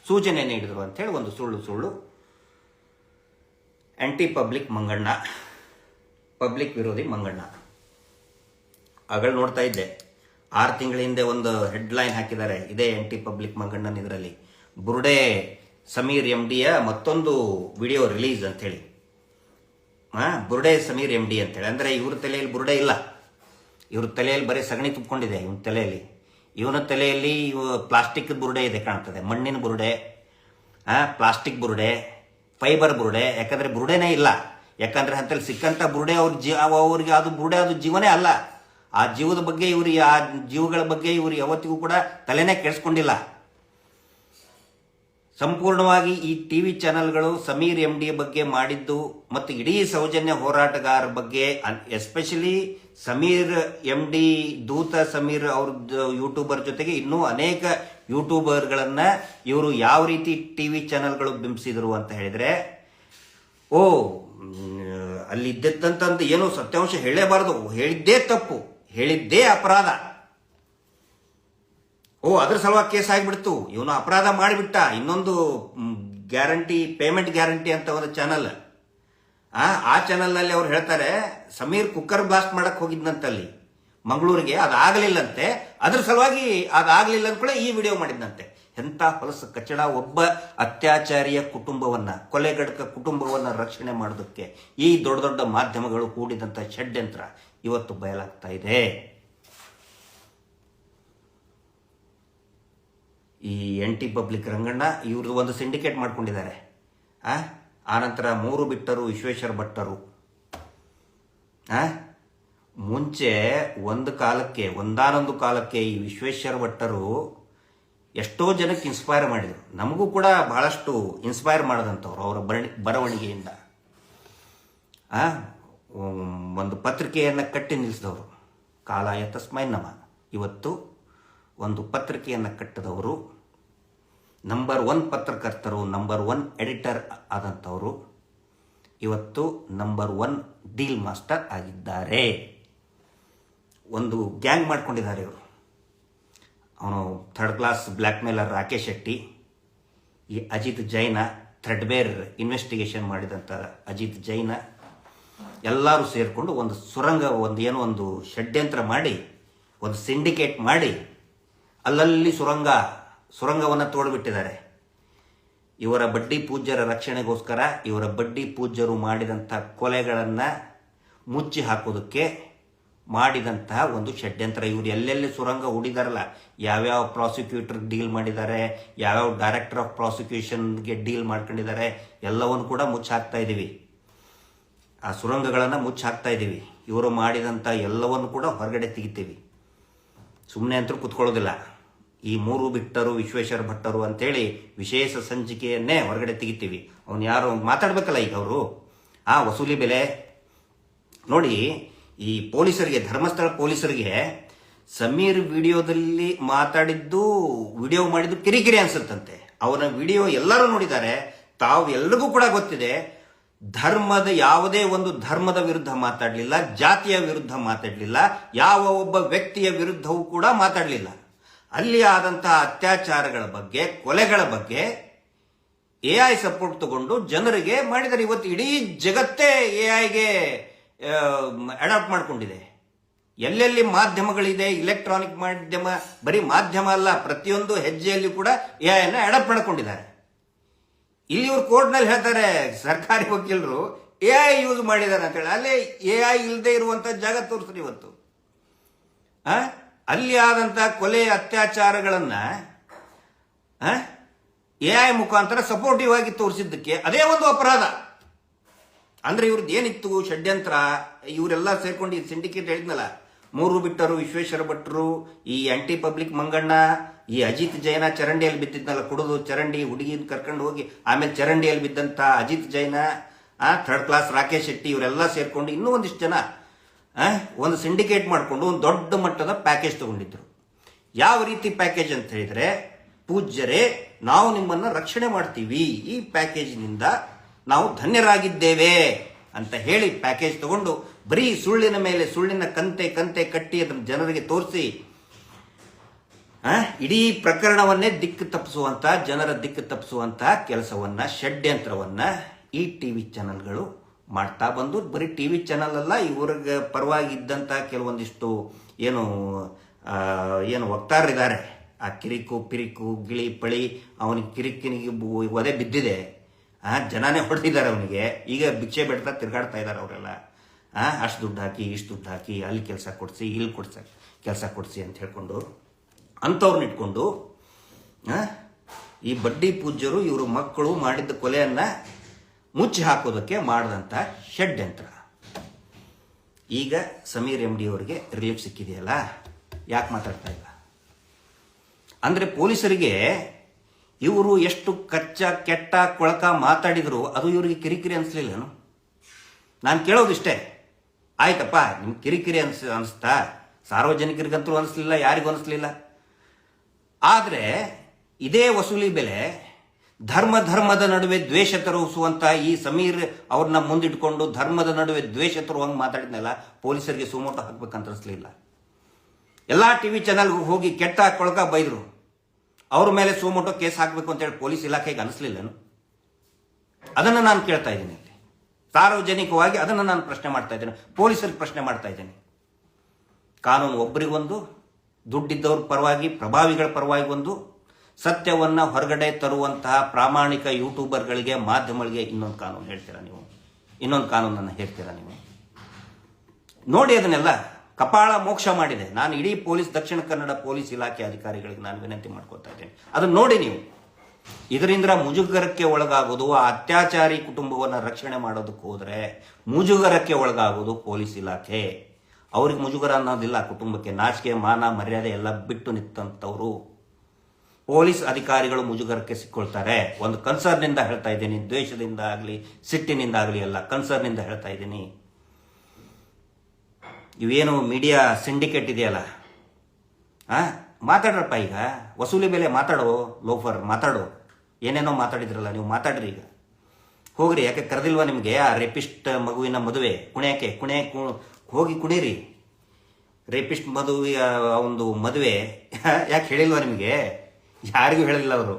ಸೂಚನೆ ನೀಡಿದ್ರು ಅಂತ ಹೇಳಿ ಒಂದು ಸುಳ್ಳು ಆಂಟಿ ಪಬ್ಲಿಕ್ ಮಂಗಣ್ಣ, ಪಬ್ಲಿಕ್ ವಿರೋಧಿ ಮಂಗಣ್ಣ. ಆಗಳು ನೋಡ್ತಾ ಇದ್ದೆ, 6 ತಿಂಗಳ ಹಿಂದೆ ಒಂದು ಹೆಡ್ಲೈನ್ ಹಾಕಿದ್ದಾರೆ ಇದೇ ಆಂಟಿ ಪಬ್ಲಿಕ್ ಮಂಗಣ್ಣನ ಇದರಲ್ಲಿ, ಬುರುಡೆ ಸಮೀರ್ MDಯ ಮತ್ತೊಂದು ವಿಡಿಯೋ ರಿಲೀಸ್ ಅಂತ ಹೇಳಿ. ಬುರುಡೆ ಸಮೀರ್ MD ಅಂತೇಳಿ, ಅಂದ್ರೆ ಇವ್ರ ತಲೆಯಲ್ಲಿ ಬುರುಡೆ ಇಲ್ಲ, ಇವ್ರ ತಲೆಯಲ್ಲಿ ಬರೀ ಸಗಣಿ ತುಂಬಿಕೊಂಡಿದೆ. ಇವನ ತಲೆಯಲ್ಲಿ ಪ್ಲಾಸ್ಟಿಕ್ ಬುರುಡೆ ಇದೆ ಕಾಣ್ತದೆ, ಮಣ್ಣಿನ ಬುರುಡೆ, ಪ್ಲಾಸ್ಟಿಕ್ ಬುರುಡೆ, ಫೈಬರ್ ಬುರುಡೆ. ಯಾಕಂದ್ರೆ ಬುರುಡೆನೇ ಇಲ್ಲ, ಯಾಕಂದ್ರೆ ಅಂತಲ್ಲಿ ಸಿಕ್ಕಂತ ಬುರುಡೆ ಅವ್ರಿಗೆ ಅದು ಬುರುಡೆ, ಅದು ಜೀವನೇ ಅಲ್ಲ. ಆ ಜೀವದ ಬಗ್ಗೆ ಆ ಜೀವಗಳ ಬಗ್ಗೆ ಇವರು ಯಾವತ್ತಿಗೂ ಕೂಡ ತಲೆನೇ ಕೆಡಿಸ್ಕೊಂಡಿಲ್ಲ. ಸಂಪೂರ್ಣವಾಗಿ ಈ ಟಿವಿ ಚಾನೆಲ್ಗಳು ಸಮೀರ್ MD ಬಗ್ಗೆ ಮಾಡಿದ್ದು ಮತ್ತು ಇಡೀ ಸೌಜನ್ಯ ಹೋರಾಟಗಾರ ಬಗ್ಗೆ, ಎಸ್ಪೆಷಲಿ ಸಮೀರ್ MD ದೂತ ಸಮೀರ್ ಅವ್ರ ಯೂಟ್ಯೂಬರ್ ಜೊತೆಗೆ ಇನ್ನೂ ಅನೇಕ ಯೂಟ್ಯೂಬರ್ಗಳನ್ನ ಇವರು ಯಾವ ರೀತಿ ಟಿವಿ ಚಾನೆಲ್ಗಳು ಬಿಂಬಿಸಿದ್ರು ಅಂತ ಹೇಳಿದ್ರೆ, ಅಲ್ಲಿ ಇದ್ದಂತ ಏನು ಸತ್ಯಾಂಶ ಹೇಳಲೇಬಾರದು, ಹೇಳಿದ್ದೇ ತಪ್ಪು, ಹೇಳಿದ್ದೇ ಅಪರಾಧ. ಅದ್ರ ಸಲುವಾಗಿ ಕೇಸ್ ಆಗಿಬಿಡ್ತು, ಇವನು ಅಪರಾಧ ಮಾಡಿಬಿಟ್ಟ. ಇನ್ನೊಂದು ಗ್ಯಾರಂಟಿ, ಪೇಮೆಂಟ್ ಗ್ಯಾರಂಟಿ ಅಂತ ಒಂದು ಚಾನಲ್, ಆ ಚಾನಲ್ನಲ್ಲಿ ಅವ್ರು ಹೇಳ್ತಾರೆ ಸಮೀರ್ ಕುಕ್ಕರ್ ಬ್ಲಾಸ್ಟ್ ಮಾಡಕ್ ಹೋಗಿದ್ನಂತಲ್ಲಿ ಮಂಗಳೂರಿಗೆ, ಅದಾಗಲಿಲ್ಲಂತೆ. ಅದ್ರ ಸಲುವಾಗಿ ಅದಾಗಲಿಲ್ಲ ಅಂದ್ಕೊಳ್ಳೆ ಈ ವಿಡಿಯೋ ಮಾಡಿದ್ನಂತೆ. ಎಂಥ ಹೊಲಸು ಕಚ್ಚಡ. ಒಬ್ಬ ಅತ್ಯಾಚಾರಿಯ ಕುಟುಂಬವನ್ನ, ಕೊಲೆಗಡಕ ಕುಟುಂಬವನ್ನ ರಕ್ಷಣೆ ಮಾಡೋದಕ್ಕೆ ಈ ದೊಡ್ಡ ದೊಡ್ಡ ಮಾಧ್ಯಮಗಳು ಕೂಡಿದಂತ ಷಡ್ಯಂತ್ರ ಇವತ್ತು ಬಯಲಾಗ್ತಾ ಇದೆ. ಈ ಆಂಟಿ ಪಬ್ಲಿಕ್ ರಂಗಣ್ಣ ಇವ್ರದ್ದು ಒಂದು ಸಿಂಡಿಕೇಟ್ ಮಾಡ್ಕೊಂಡಿದ್ದಾರೆ. ಆನಂತರ 3 ಬಿಟ್ಟರು ವಿಶ್ವೇಶ್ವರ ಭಟ್ಟರು. ಮುಂಚೆ ಒಂದಾನೊಂದು ಕಾಲಕ್ಕೆ ಈ ವಿಶ್ವೇಶ್ವರ ಭಟ್ಟರು ಎಷ್ಟೋ ಜನಕ್ಕೆ ಇನ್ಸ್ಪೈರ್ ಮಾಡಿದರು. ನಮಗೂ ಕೂಡ ಬಹಳಷ್ಟು ಇನ್ಸ್ಪೈರ್ ಮಾಡದಂಥವ್ರು ಅವರ ಬರವಣಿಗೆಯಿಂದ. ಒಂದು ಪತ್ರಿಕೆಯನ್ನು ಕಟ್ಟಿ ನಿಲ್ಲಿಸಿದವರು, ಕಾಲಾಯ ತಸ್ಮೈ ನಮಃ. ಇವತ್ತು ಒಂದು ಪತ್ರಿಕೆಯನ್ನು ಕಟ್ಟಿದವರು, ನಂಬರ್ 1 ಪತ್ರಕರ್ತರು, ನಂಬರ್ 1 ಎಡಿಟರ್ ಆದಂಥವರು ಇವತ್ತು ನಂಬರ್ 1 ಡೀಲ್ ಮಾಸ್ಟರ್ ಆಗಿದ್ದಾರೆ. ಒಂದು ಗ್ಯಾಂಗ್ ಮಾಡ್ಕೊಂಡಿದ್ದಾರೆ ಇವರು. ಅವನು 3rd class black mailer Rakesh Shetty, ಈ ಅಜಿತ್ ಜೈನ, ಥ್ರೆಡ್ಬೇರ್ ಇನ್ವೆಸ್ಟಿಗೇಷನ್ ಮಾಡಿದಂಥ ಅಜಿತ್ ಜೈನ, ಎಲ್ಲರೂ ಸೇರಿಕೊಂಡು ಒಂದು ಸುರಂಗ, ಒಂದು ಷಡ್ಯಂತ್ರ ಮಾಡಿ, ಒಂದು ಸಿಂಡಿಕೇಟ್ ಮಾಡಿ ಅಲ್ಲಲ್ಲಿ ಸುರಂಗವನ್ನು ತೋಡ್ಬಿಟ್ಟಿದ್ದಾರೆ. ಇವರ ಬಡ್ಡಿ ಪೂಜ್ಯರ ರಕ್ಷಣೆಗೋಸ್ಕರ, ಇವರ ಬಡ್ಡಿ ಪೂಜ್ಯರು ಮಾಡಿದಂಥ ಕೊಲೆಗಳನ್ನು ಮುಚ್ಚಿ ಹಾಕೋದಕ್ಕೆ ಮಾಡಿದಂತಹ ಒಂದು ಷಡ್ಯಂತ್ರ. ಇವರು ಎಲ್ಲೆಲ್ಲಿ ಸುರಂಗ ಹೂಡಿದಾರಲ್ಲ, ಯಾವ್ಯಾವ ಪ್ರಾಸಿಕ್ಯೂಟರ್ ಡೀಲ್ ಮಾಡಿದ್ದಾರೆ, ಯಾವ್ಯಾವ ಡೈರೆಕ್ಟರ್ ಆಫ್ ಪ್ರಾಸಿಕ್ಯೂಷನ್ಗೆ ಡೀಲ್ ಮಾಡ್ಕೊಂಡಿದ್ದಾರೆ, ಎಲ್ಲವನ್ನು ಕೂಡ ಮುಚ್ಚಿ ಹಾಕ್ತಾ ಇದ್ದೀವಿ. ಆ ಸುರಂಗಗಳನ್ನು ಮುಚ್ಚಿ ಹಾಕ್ತಾ ಇದ್ದೀವಿ. ಇವರು ಮಾಡಿದಂಥ ಎಲ್ಲವನ್ನು ಕೂಡ ಹೊರಗಡೆ ತೆಗಿತೀವಿ. ಸುಮ್ಮನೆ ಅಂತೂ ಕುತ್ಕೊಳ್ಳೋದಿಲ್ಲ. ಈ 3 ಬಿಟ್ಟರು ವಿಶ್ವೇಶ್ವರ ಭಟ್ಟರು ಅಂತೇಳಿ ವಿಶೇಷ ಸಂಚಿಕೆಯನ್ನೇ ಹೊರಗಡೆ ತೆಗಿತೀವಿ. ಅವನು ಯಾರು ಮಾತಾಡ್ಬೇಕಲ್ಲ ಈಗ ಅವರು. ವಸೂಲಿ ಬೆಲೆ ನೋಡಿ. ಈ ಪೊಲೀಸರಿಗೆ, ಧರ್ಮಸ್ಥಳ ಪೊಲೀಸರಿಗೆ ಸಮೀರ್ ವಿಡಿಯೋದಲ್ಲಿ ವಿಡಿಯೋ ಮಾಡಿದ್ದು ಕಿರಿಕಿರಿ ಅನ್ಸುತ್ತಂತೆ. ಅವನ ವಿಡಿಯೋ ಎಲ್ಲರೂ ನೋಡಿದ್ದಾರೆ. ತಾವು ಎಲ್ರಿಗೂ ಕೂಡ ಗೊತ್ತಿದೆ, ಯಾವುದೇ ಒಂದು ಧರ್ಮದ ವಿರುದ್ಧ ಮಾತಾಡಲಿಲ್ಲ, ಜಾತಿಯ ವಿರುದ್ಧ ಮಾತಾಡಲಿಲ್ಲ, ಯಾವ ಒಬ್ಬ ವ್ಯಕ್ತಿಯ ವಿರುದ್ಧವೂ ಕೂಡ ಮಾತಾಡಲಿಲ್ಲ. ಅಲ್ಲಿ ಆದಂತಹ ಅತ್ಯಾಚಾರಗಳ ಬಗ್ಗೆ, ಕೊಲೆಗಳ ಬಗ್ಗೆ AI ಸಪೋರ್ಟ್ ತಗೊಂಡು ಜನರಿಗೆ ಮಾಡಿದರೆ. ಇವತ್ತು ಇಡೀ ಜಗತ್ತೇ AIಗೆ ಅಡಾಪ್ಟ್ ಮಾಡ್ಕೊಂಡಿದೆ. ಎಲ್ಲೆಲ್ಲಿ ಮಾಧ್ಯಮಗಳಿದೆ, ಇಲೆಕ್ಟ್ರಾನಿಕ್ ಮಾಧ್ಯಮ, ಬರೀ ಮಾಧ್ಯಮ ಅಲ್ಲ, ಪ್ರತಿಯೊಂದು ಹೆಜ್ಜೆಯಲ್ಲಿ ಕೂಡ AIನ ಅಡಾಪ್ಟ್ ಮಾಡ್ಕೊಂಡಿದ್ದಾರೆ. ಇಲ್ಲಿ ಇವರು ಕೋರ್ಟ್ನಲ್ಲಿ ಹೇಳ್ತಾರೆ, ಸರ್ಕಾರಿ ವಕೀಲರು AI ಯೂಸ್ ಮಾಡಿದ್ದಾರೆ ಅಂತ ಹೇಳಿ. ಅಲ್ಲೇ AI ಇಲ್ಲದೆ ಇರುವಂತ ಜಾಗ ತೋರಿಸ್ರಿ ಇವತ್ತು. ಅಲ್ಲಿ ಆದಂತ ಕೊಲೆ ಅತ್ಯಾಚಾರಗಳನ್ನ AI ಮುಖಾಂತರ ಸಪೋರ್ಟಿವ್ ಆಗಿ ತೋರಿಸಿದ್ದಕ್ಕೆ ಅದೇ ಒಂದು ಅಪರಾಧ. ಅಂದ್ರೆ ಇವ್ರದ್ದು ಏನಿತ್ತು ಷಡ್ಯಂತ್ರ, ಇವರೆಲ್ಲ ಸೇರ್ಕೊಂಡು ಸಿಂಡಿಕೇಟ್ ಹೇಳಿದ್ನಲ್ಲ, ಮೂರು ಬಿಟ್ಟರು, ವಿಶ್ವೇಶ್ವರ ಭಟ್ರು, ಈ ಆಂಟಿ ಪಬ್ಲಿಕ್ ಮಂಗಣ್ಣ, ಈ ಅಜಿತ್ ಜೈನ ಚರಂಡಿಯಲ್ಲಿ ಬಿದ್ದಿದ್ನಲ್ಲ, ಕುಡಿದು ಚರಂಡಿ ಹುಡುಗಿನ ಕರ್ಕೊಂಡು ಹೋಗಿ ಆಮೇಲೆ ಚರಂಡಿಯಲ್ಲಿ ಬಿದ್ದಂತ ಅಜಿತ್ ಜೈನ, ಥರ್ಡ್ ಕ್ಲಾಸ್ ರಾಕೇಶ್ ಶೆಟ್ಟಿ, ಇವರೆಲ್ಲ ಸೇರ್ಕೊಂಡು ಇನ್ನೂ ಒಂದಿಷ್ಟು ಜನ ಒಂದು ಸಿಂಡಿಕೇಟ್ ಮಾಡಿಕೊಂಡು ಒಂದು ದೊಡ್ಡ ಮಟ್ಟದ ಪ್ಯಾಕೇಜ್ ತಗೊಂಡಿದ್ರು. ಯಾವ ರೀತಿ ಪ್ಯಾಕೇಜ್ ಅಂತ ಹೇಳಿದ್ರೆ, ಪೂಜ್ಯರೇ ನಾವು ನಿಮ್ಮನ್ನ ರಕ್ಷಣೆ ಮಾಡ್ತೀವಿ, ಈ ಪ್ಯಾಕೇಜ್ನಿಂದ ನಾವು ಧನ್ಯರಾಗಿದ್ದೇವೆ ಅಂತ ಹೇಳಿ ಪ್ಯಾಕೇಜ್ ತಗೊಂಡು ಬರೀ ಸುಳ್ಳಿನ ಮೇಲೆ ಸುಳ್ಳಿನ ಕಂತೆ ಕಂತೆ ಕಟ್ಟಿ ಅದನ್ನು ಜನರಿಗೆ ತೋರಿಸಿ ಇಡೀ ಪ್ರಕರಣವನ್ನೇ ದಿಕ್ಕು ತಪ್ಪಿಸುವಂತ, ಜನರ ದಿಕ್ಕು ತಪ್ಪಿಸುವಂತ ಕೆಲಸವನ್ನ, ಷಡ್ಯಂತ್ರವನ್ನ ಈ ಟಿವಿ ಚಾನೆಲ್ಗಳು ಮಾಡ್ತಾ ಬಂದು, ಬರೀ ಟಿವಿ ಚಾನೆಲ್ ಅಲ್ಲ, ಇವ್ರಿಗೆ ಪರವಾಗಿದ್ದಂತ ಕೆಲವೊಂದಿಷ್ಟು ಏನು ವಕ್ತಾರರಿದ್ದಾರೆ, ಆ ಕಿರಿಕು ಪಿರಿಕು ಗಿಳಿ ಪಳಿ, ಅವನಿಗೆ ಕಿರಿಕಿನಿಗೆ ಒದೆ ಬಿದ್ದಿದೆ, ಜನನೇ ಹೊಡೆದಿದ್ದಾರೆ ಅವನಿಗೆ. ಈಗ ಭಿಕ್ಷೆ ಬೇಡ್ತಾ ತಿರ್ಗಾಡ್ತಾ ಇದ್ದಾರೆ ಅವರೆಲ್ಲ. ಅಷ್ಟು ದುಡ್ಡು ಹಾಕಿ, ಇಷ್ಟು ದುಡ್ಡು ಹಾಕಿ, ಅಲ್ಲಿ ಕೆಲಸ ಕೊಡಿಸಿ, ಇಲ್ಲಿ ಕೆಲಸ ಕೊಡಿಸಿ ಅಂತ ಹೇಳ್ಕೊಂಡು ಅಂಥವ್ರನ್ನ ಇಟ್ಕೊಂಡು ಈ ಬಡ್ಡಿ ಪೂಜ್ಯರು ಇವರು ಮಕ್ಕಳು ಮಾಡಿದ್ದ ಕೊಲೆಯನ್ನ ಮುಚ್ಚಿ ಹಾಕೋದಕ್ಕೆ ಮಾಡಿದಂಥ ಷಡ್ಯಂತ್ರ. ಈಗ ಸಮೀರ್ MD ಅವರಿಗೆ ರಿಲೀಫ್ ಸಿಕ್ಕಿದೆಯಲ್ಲ, ಯಾಕೆ ಮಾತಾಡ್ತಾ ಇಲ್ಲ ಅಂದ್ರೆ, ಪೊಲೀಸರಿಗೆ ಇವರು ಎಷ್ಟು ಕಚ್ಚ ಕೆಟ್ಟ ಕೊಳಕ ಮಾತಾಡಿದ್ರು ಅದು ಇವರಿಗೆ ಕಿರಿಕಿರಿ ಅನಿಸ್ಲಿಲ್ಲನು? ನಾನು ಕೇಳೋದಿಷ್ಟೇ, ಆಯ್ತಪ್ಪ ನಿಮ್ಗೆ ಕಿರಿಕಿರಿ ಅನಿಸ್ತಾ? ಸಾರ್ವಜನಿಕರಿಗಂತೂ ಅನಿಸ್ಲಿಲ್ಲ, ಯಾರಿಗೂ ಅನಿಸ್ಲಿಲ್ಲ. ಆದರೆ ಇದೇ ವಸೂಲಿ ಬೆಲೆ ಧರ್ಮದ ನಡುವೆ ದ್ವೇಷ ತರುಸುವಂತ ಈ ಸಮೀರ್ ಅವ್ರನ್ನ ಮುಂದಿಟ್ಕೊಂಡು ಧರ್ಮದ ನಡುವೆ ದ್ವೇಷ ತರುವಂಗೆ ಮಾತಾಡಿದ್ನಲ್ಲ, ಪೊಲೀಸರಿಗೆ ಸುಮೋಟೋ ಹಾಕ್ಬೇಕಂತ ಅನಿಸ್ಲಿಲ್ಲ. ಎಲ್ಲಾ ಟಿವಿ ಚಾನೆಲ್ಗೂ ಹೋಗಿ ಕೆಟ್ಟ ಕೊಳಕ ಬೈದ್ರು, ಅವ್ರ ಮೇಲೆ ಸುಮೋಟೋ ಕೇಸ್ ಹಾಕಬೇಕು ಅಂತೇಳಿ ಪೊಲೀಸ್ ಇಲಾಖೆಗೆ ಅನಿಸ್ಲಿಲ್ಲನು? ಅದನ್ನು ನಾನು ಕೇಳ್ತಾ ಇದ್ದೀನಿ ಇಲ್ಲಿ ಸಾರ್ವಜನಿಕವಾಗಿ, ಅದನ್ನು ನಾನು ಪ್ರಶ್ನೆ ಮಾಡ್ತಾ ಇದ್ದೇನೆ, ಪೊಲೀಸರಿಗೆ ಪ್ರಶ್ನೆ ಮಾಡ್ತಾ ಇದ್ದೇನೆ. ಕಾನೂನು ಒಬ್ಬರಿಗೊಂದು, ದುಡ್ಡಿದ್ದವ್ರ ಪರವಾಗಿ, ಪ್ರಭಾವಿಗಳ ಪರವಾಗಿ ಒಂದು, ಸತ್ಯವನ್ನ ಹೊರಗಡೆ ತರುವಂತಹ ಪ್ರಾಮಾಣಿಕ ಯೂಟ್ಯೂಬರ್ಗಳಿಗೆ, ಮಾಧ್ಯಮಗಳಿಗೆ ಇನ್ನೊಂದು ಕಾನೂನು ಹೇಳ್ತೀರಾ ನೀವು? ಇನ್ನೊಂದು ಕಾನೂನನ್ನು ಹೇಳ್ತೀರಾ ನೀವು? ನೋಡಿ, ಅದನ್ನೆಲ್ಲ ಕಪಾಳ ಮೋಕ್ಷ ಮಾಡಿದೆ. ನಾನು ಇಡೀ ದಕ್ಷಿಣ ಕನ್ನಡ ಪೊಲೀಸ್ ಇಲಾಖೆ ಅಧಿಕಾರಿಗಳಿಗೆ ನಾನು ವಿನಂತಿ ಮಾಡ್ಕೊತಾ ಇದ್ದೇನೆ, ಅದನ್ನ ನೋಡಿ ನೀವು. ಇದರಿಂದ ಮುಜುಗರಕ್ಕೆ ಒಳಗಾಗೋದು, ಆ ಅತ್ಯಾಚಾರಿ ಕುಟುಂಬವನ್ನು ರಕ್ಷಣೆ ಮಾಡೋದಕ್ಕೆ ಹೋದ್ರೆ ಮುಜುಗರಕ್ಕೆ ಒಳಗಾಗೋದು ಪೊಲೀಸ್ ಇಲಾಖೆ. ಅವ್ರಿಗೆ ಮುಜುಗರ ಅನ್ನೋದಿಲ್ಲ, ಕುಟುಂಬಕ್ಕೆ ನಾಚಿಕೆ ಮಾನ ಮರ್ಯಾದೆ ಎಲ್ಲ ಬಿಟ್ಟು ನಿಂತಂಥವ್ರು ಪೊಲೀಸ್ ಅಧಿಕಾರಿಗಳು ಮುಜುಗರಕ್ಕೆ ಸಿಕ್ಕೊಳ್ತಾರೆ. ಒಂದು ಕನ್ಸರ್ನಿಂದ ಹೇಳ್ತಾ ಇದ್ದೀನಿ, ದ್ವೇಷದಿಂದ ಆಗಲಿ ಸಿಟ್ಟಿನಿಂದ ಆಗಲಿ ಅಲ್ಲ, ಕನ್ಸರ್ನಿಂದ ಹೇಳ್ತಾ ಇದ್ದೀನಿ. ಇವೇನು ಮೀಡಿಯಾ ಸಿಂಡಿಕೇಟ್ ಇದೆಯಲ್ಲ, ಮಾತಾಡ್ರಪ್ಪ, ಈಗ ವಸೂಲಿ ಬೆಲೆ ಮಾತಾಡೋ, ಲೋಫರ್ ಮಾತಾಡೋ, ಏನೇನೋ ಮಾತಾಡಿದ್ರಲ್ಲ ನೀವು, ಮಾತಾಡ್ರಿ ಈಗ, ಹೋಗ್ರಿ. ಯಾಕೆ ಕರೆದಿಲ್ವಾ ನಿಮಗೆ ಆ ರೇಪಿಸ್ಟ್ ಮಗುವಿನ ಮದುವೆ ಕುಣಿಯಕ್ಕೆ? ಹೋಗಿ ಕುಣೀರಿ. ರೇಪಿಸ್ಟ್ ಮದುವೆಯ ಒಂದು ಮದುವೆ ಯಾಕೆ ಹೇಳಿಲ್ವಾ ನಿಮಗೆ? ಯಾರಿಗೂ ಹೇಳಿಲ್ಲ ಅವರು.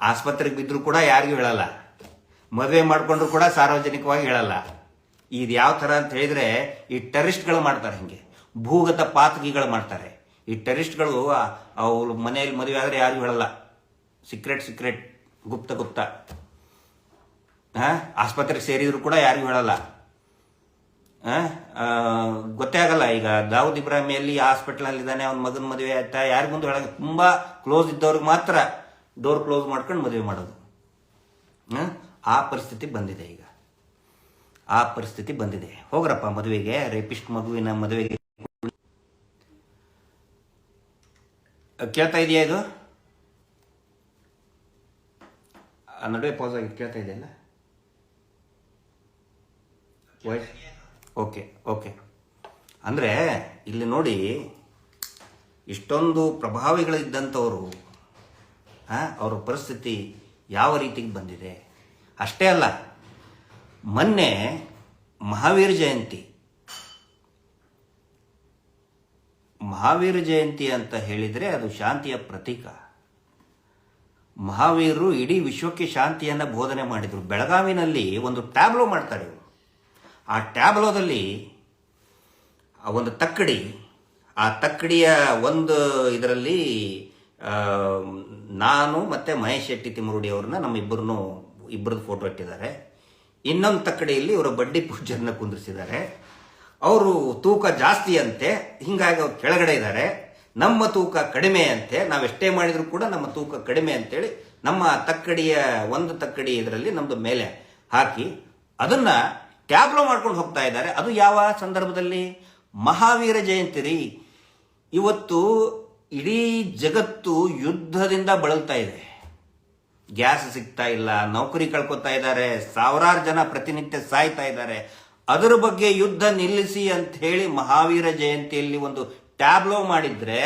ಆಸ್ಪತ್ರೆಗೆ ಬಿದ್ದರೂ ಕೂಡ ಯಾರಿಗೂ ಹೇಳಲ್ಲ, ಮದುವೆ ಮಾಡ್ಕೊಂಡ್ರು ಕೂಡ ಸಾರ್ವಜನಿಕವಾಗಿ ಹೇಳಲ್ಲ. ಇದು ಯಾವ ಥರ ಅಂತ ಹೇಳಿದ್ರೆ, ಈ ಟೆರರಿಸ್ಟ್ಗಳು ಮಾಡ್ತಾರೆ, ಹಿಂಗೆ ಭೂಗತ ಪಾತಕಿಗಳು ಮಾಡ್ತಾರೆ. ಈ ಟೆರರಿಸ್ಟ್ಗಳು ಅವ್ರ ಮನೆಯಲ್ಲಿ ಮದುವೆ ಆದರೆ ಯಾರಿಗೂ ಹೇಳಲ್ಲ, ಸೀಕ್ರೆಟ್ ಗುಪ್ತ ಆಸ್ಪತ್ರೆಗೆ ಸೇರಿದ್ರು ಕೂಡ ಯಾರಿಗೂ ಹೇಳಲ್ಲ, ಗೊತ್ತೇ ಆಗಲ್ಲ. ಈಗ ದಾವೂದ್ ಇಬ್ರಾಹಿಮಿಯಲ್ಲಿ ಹಾಸ್ಪಿಟಲ್ ಇದ್ದಾನೆ, ಅವ್ನ ಮಗನ ಮದುವೆ ಆಯ್ತಾ, ಯಾರಿಗೂ ಮುಂದೆ ಹೇಳಲ್ಲ. ತುಂಬಾ ಕ್ಲೋಸ್ ಇದ್ದವ್ರಿಗೆ ಮಾತ್ರ ಡೋರ್ ಕ್ಲೋಸ್ ಮಾಡ್ಕೊಂಡು ಮದುವೆ ಮಾಡೋದು. ಆ ಪರಿಸ್ಥಿತಿ ಬಂದಿದೆ ಈಗ, ಆ ಪರಿಸ್ಥಿತಿ ಬಂದಿದೆ. ಹೋಗ್ರಪ್ಪ ಮದುವೆಗೆ, ರೇಪಿಸ್ಟ್ ಮಗುವಿನ ಮದುವೆಗೆ. ಕೇಳ್ತಾ ಇದೆಯಾ ಇದು? ನಡುವೆ ಪಾಸ್ ಆಗಿ ಕೇಳ್ತಾ ಇದೆಯಲ್ಲ? ಓಕೆ. ಅಂದ್ರೆ ಇಲ್ಲಿ ನೋಡಿ, ಇಷ್ಟೊಂದು ಪ್ರಭಾವಿಗಳಿದ್ದಂಥವರು, ಅವರ ಪರಿಸ್ಥಿತಿ ಯಾವ ರೀತಿಗೆ ಬಂದಿದೆ. ಅಷ್ಟೇ ಅಲ್ಲ, ಮೊನ್ನೆ ಮಹಾವೀರ ಜಯಂತಿ ಅಂತ ಹೇಳಿದರೆ ಅದು ಶಾಂತಿಯ ಪ್ರತೀಕ. ಮಹಾವೀರರು ಇಡೀ ವಿಶ್ವಕ್ಕೆ ಶಾಂತಿಯನ್ನು ಬೋಧನೆ ಮಾಡಿದರು. ಬೆಳಗಾವಿನಲ್ಲಿ ಒಂದು ಟ್ಯಾಬ್ಲೋ ಮಾಡ್ತಾರೆ ಇವರು. ಆ ಟ್ಯಾಬ್ಲೋದಲ್ಲಿ ಒಂದು ತಕ್ಕಡಿ, ಆ ತಕ್ಕಡಿಯ ಒಂದು ಇದರಲ್ಲಿ ನಾನು ಮತ್ತೆ ಮಹೇಶ್ ಶೆಟ್ಟಿ ತಿಮ್ಮರುಡಿ ಅವ್ರನ್ನ ಇಬ್ಬರದ್ದು ಫೋಟೋ ಇಟ್ಟಿದ್ದಾರೆ. ಇನ್ನೊಂದು ತಕ್ಕಡಿಯಲ್ಲಿ ಇವರ ಬಡ್ಡಿ ಪೂಜ್ಯರನ್ನ ಕುಂದಿರಿಸಿದ್ದಾರೆ. ಅವರು ತೂಕ ಜಾಸ್ತಿ ಅಂತೆ, ಹಿಂಗಾಗಿ ಅವ್ರು ಕೆಳಗಡೆ ಇದ್ದಾರೆ. ನಮ್ಮ ತೂಕ ಕಡಿಮೆ ಅಂತೆ, ನಾವೆಷ್ಟೇ ಮಾಡಿದ್ರು ಕೂಡ ನಮ್ಮ ತೂಕ ಕಡಿಮೆ ಅಂತೇಳಿ ನಮ್ಮ ತಕ್ಕಡಿಯ ಒಂದು ತಕ್ಕಡಿ ಇದರಲ್ಲಿ ನಮ್ದು ಮೇಲೆ ಹಾಕಿ ಅದನ್ನ ಟ್ಯಾಬ್ಲೋ ಮಾಡ್ಕೊಂಡು ಹೋಗ್ತಾ ಇದ್ದಾರೆ. ಅದು ಯಾವ ಸಂದರ್ಭದಲ್ಲಿ? ಮಹಾವೀರ ಜಯಂತಿ ರೀ. ಇವತ್ತು ಇಡೀ ಜಗತ್ತು ಯುದ್ಧದಿಂದ ಬಳಲ್ತಾ ಇದೆ. ಗ್ಯಾಸ್ ಸಿಗ್ತಾ ಇಲ್ಲ, ನೌಕರಿ ಕಳ್ಕೊತಾ ಇದ್ದಾರೆ, ಸಾವಿರಾರು ಜನ ಪ್ರತಿನಿತ್ಯ ಸಾಯ್ತಾ ಇದ್ದಾರೆ. ಅದರ ಬಗ್ಗೆ ಯುದ್ಧ ನಿಲ್ಲಿಸಿ ಅಂತ ಹೇಳಿ ಮಹಾವೀರ ಜಯಂತಿಯಲ್ಲಿ ಒಂದು ಟ್ಯಾಬ್ಲೋ ಮಾಡಿದ್ರೆ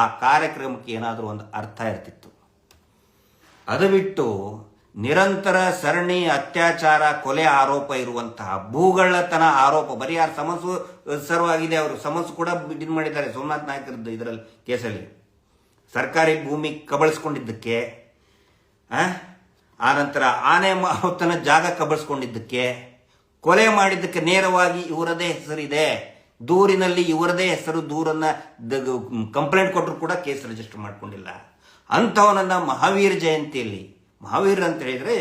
ಆ ಕಾರ್ಯಕ್ರಮಕ್ಕೆ ಏನಾದರೂ ಒಂದು ಅರ್ಥ ಇರ್ತಿತ್ತು. ಅದು ಬಿಟ್ಟು ನಿರಂತರ ಸರಣಿ ಅತ್ಯಾಚಾರ, ಕೊಲೆ ಆರೋಪ ಇರುವಂತಹ ಭೂಗಳ್ಳತನ ಆರೋಪ, ಬರೀ ಯಾರು ಸಮಸ್ಸು ಸರ್ವಾಗಿದೆ, ಅವರು ಸಮಸ್ಸು ಕೂಡ ಇದು ಮಾಡಿದ್ದಾರೆ ಸೋಮನಾಥ್ ನಾಯ್ಕರದ್ದು ಇದರಲ್ಲಿ ಕೇಸಲ್ಲಿ. ಸರ್ಕಾರಿ ಭೂಮಿ ಕಬಳಿಸ್ಕೊಂಡಿದ್ದಕ್ಕೆ, ಆನಂತರ ಆನೆ ಮಾವತನ ಜಾಗ ಕಬಳಿಸ್ಕೊಂಡಿದ್ದಕ್ಕೆ, ಕೊಲೆ ಮಾಡಿದ್ದಕ್ಕೆ ನೇರವಾಗಿ ಇವರದೇ ಹೆಸರಿದೆ, ದೂರಿನಲ್ಲಿ ಇವರದೇ ಹೆಸರು, ದೂರನ್ನ ಕಂಪ್ಲೇಂಟ್ ಕೊಟ್ಟರು ಕೂಡ ಕೇಸ್ ರಿಜಿಸ್ಟರ್ ಮಾಡ್ಕೊಂಡಿಲ್ಲ. ಅಂಥವನನ್ನ ಮಹಾವೀರ ಜಯಂತಿಯಲ್ಲಿ, ಮಹಾವೀರ ಅಂತ ಹೇಳಿದ್ರೆ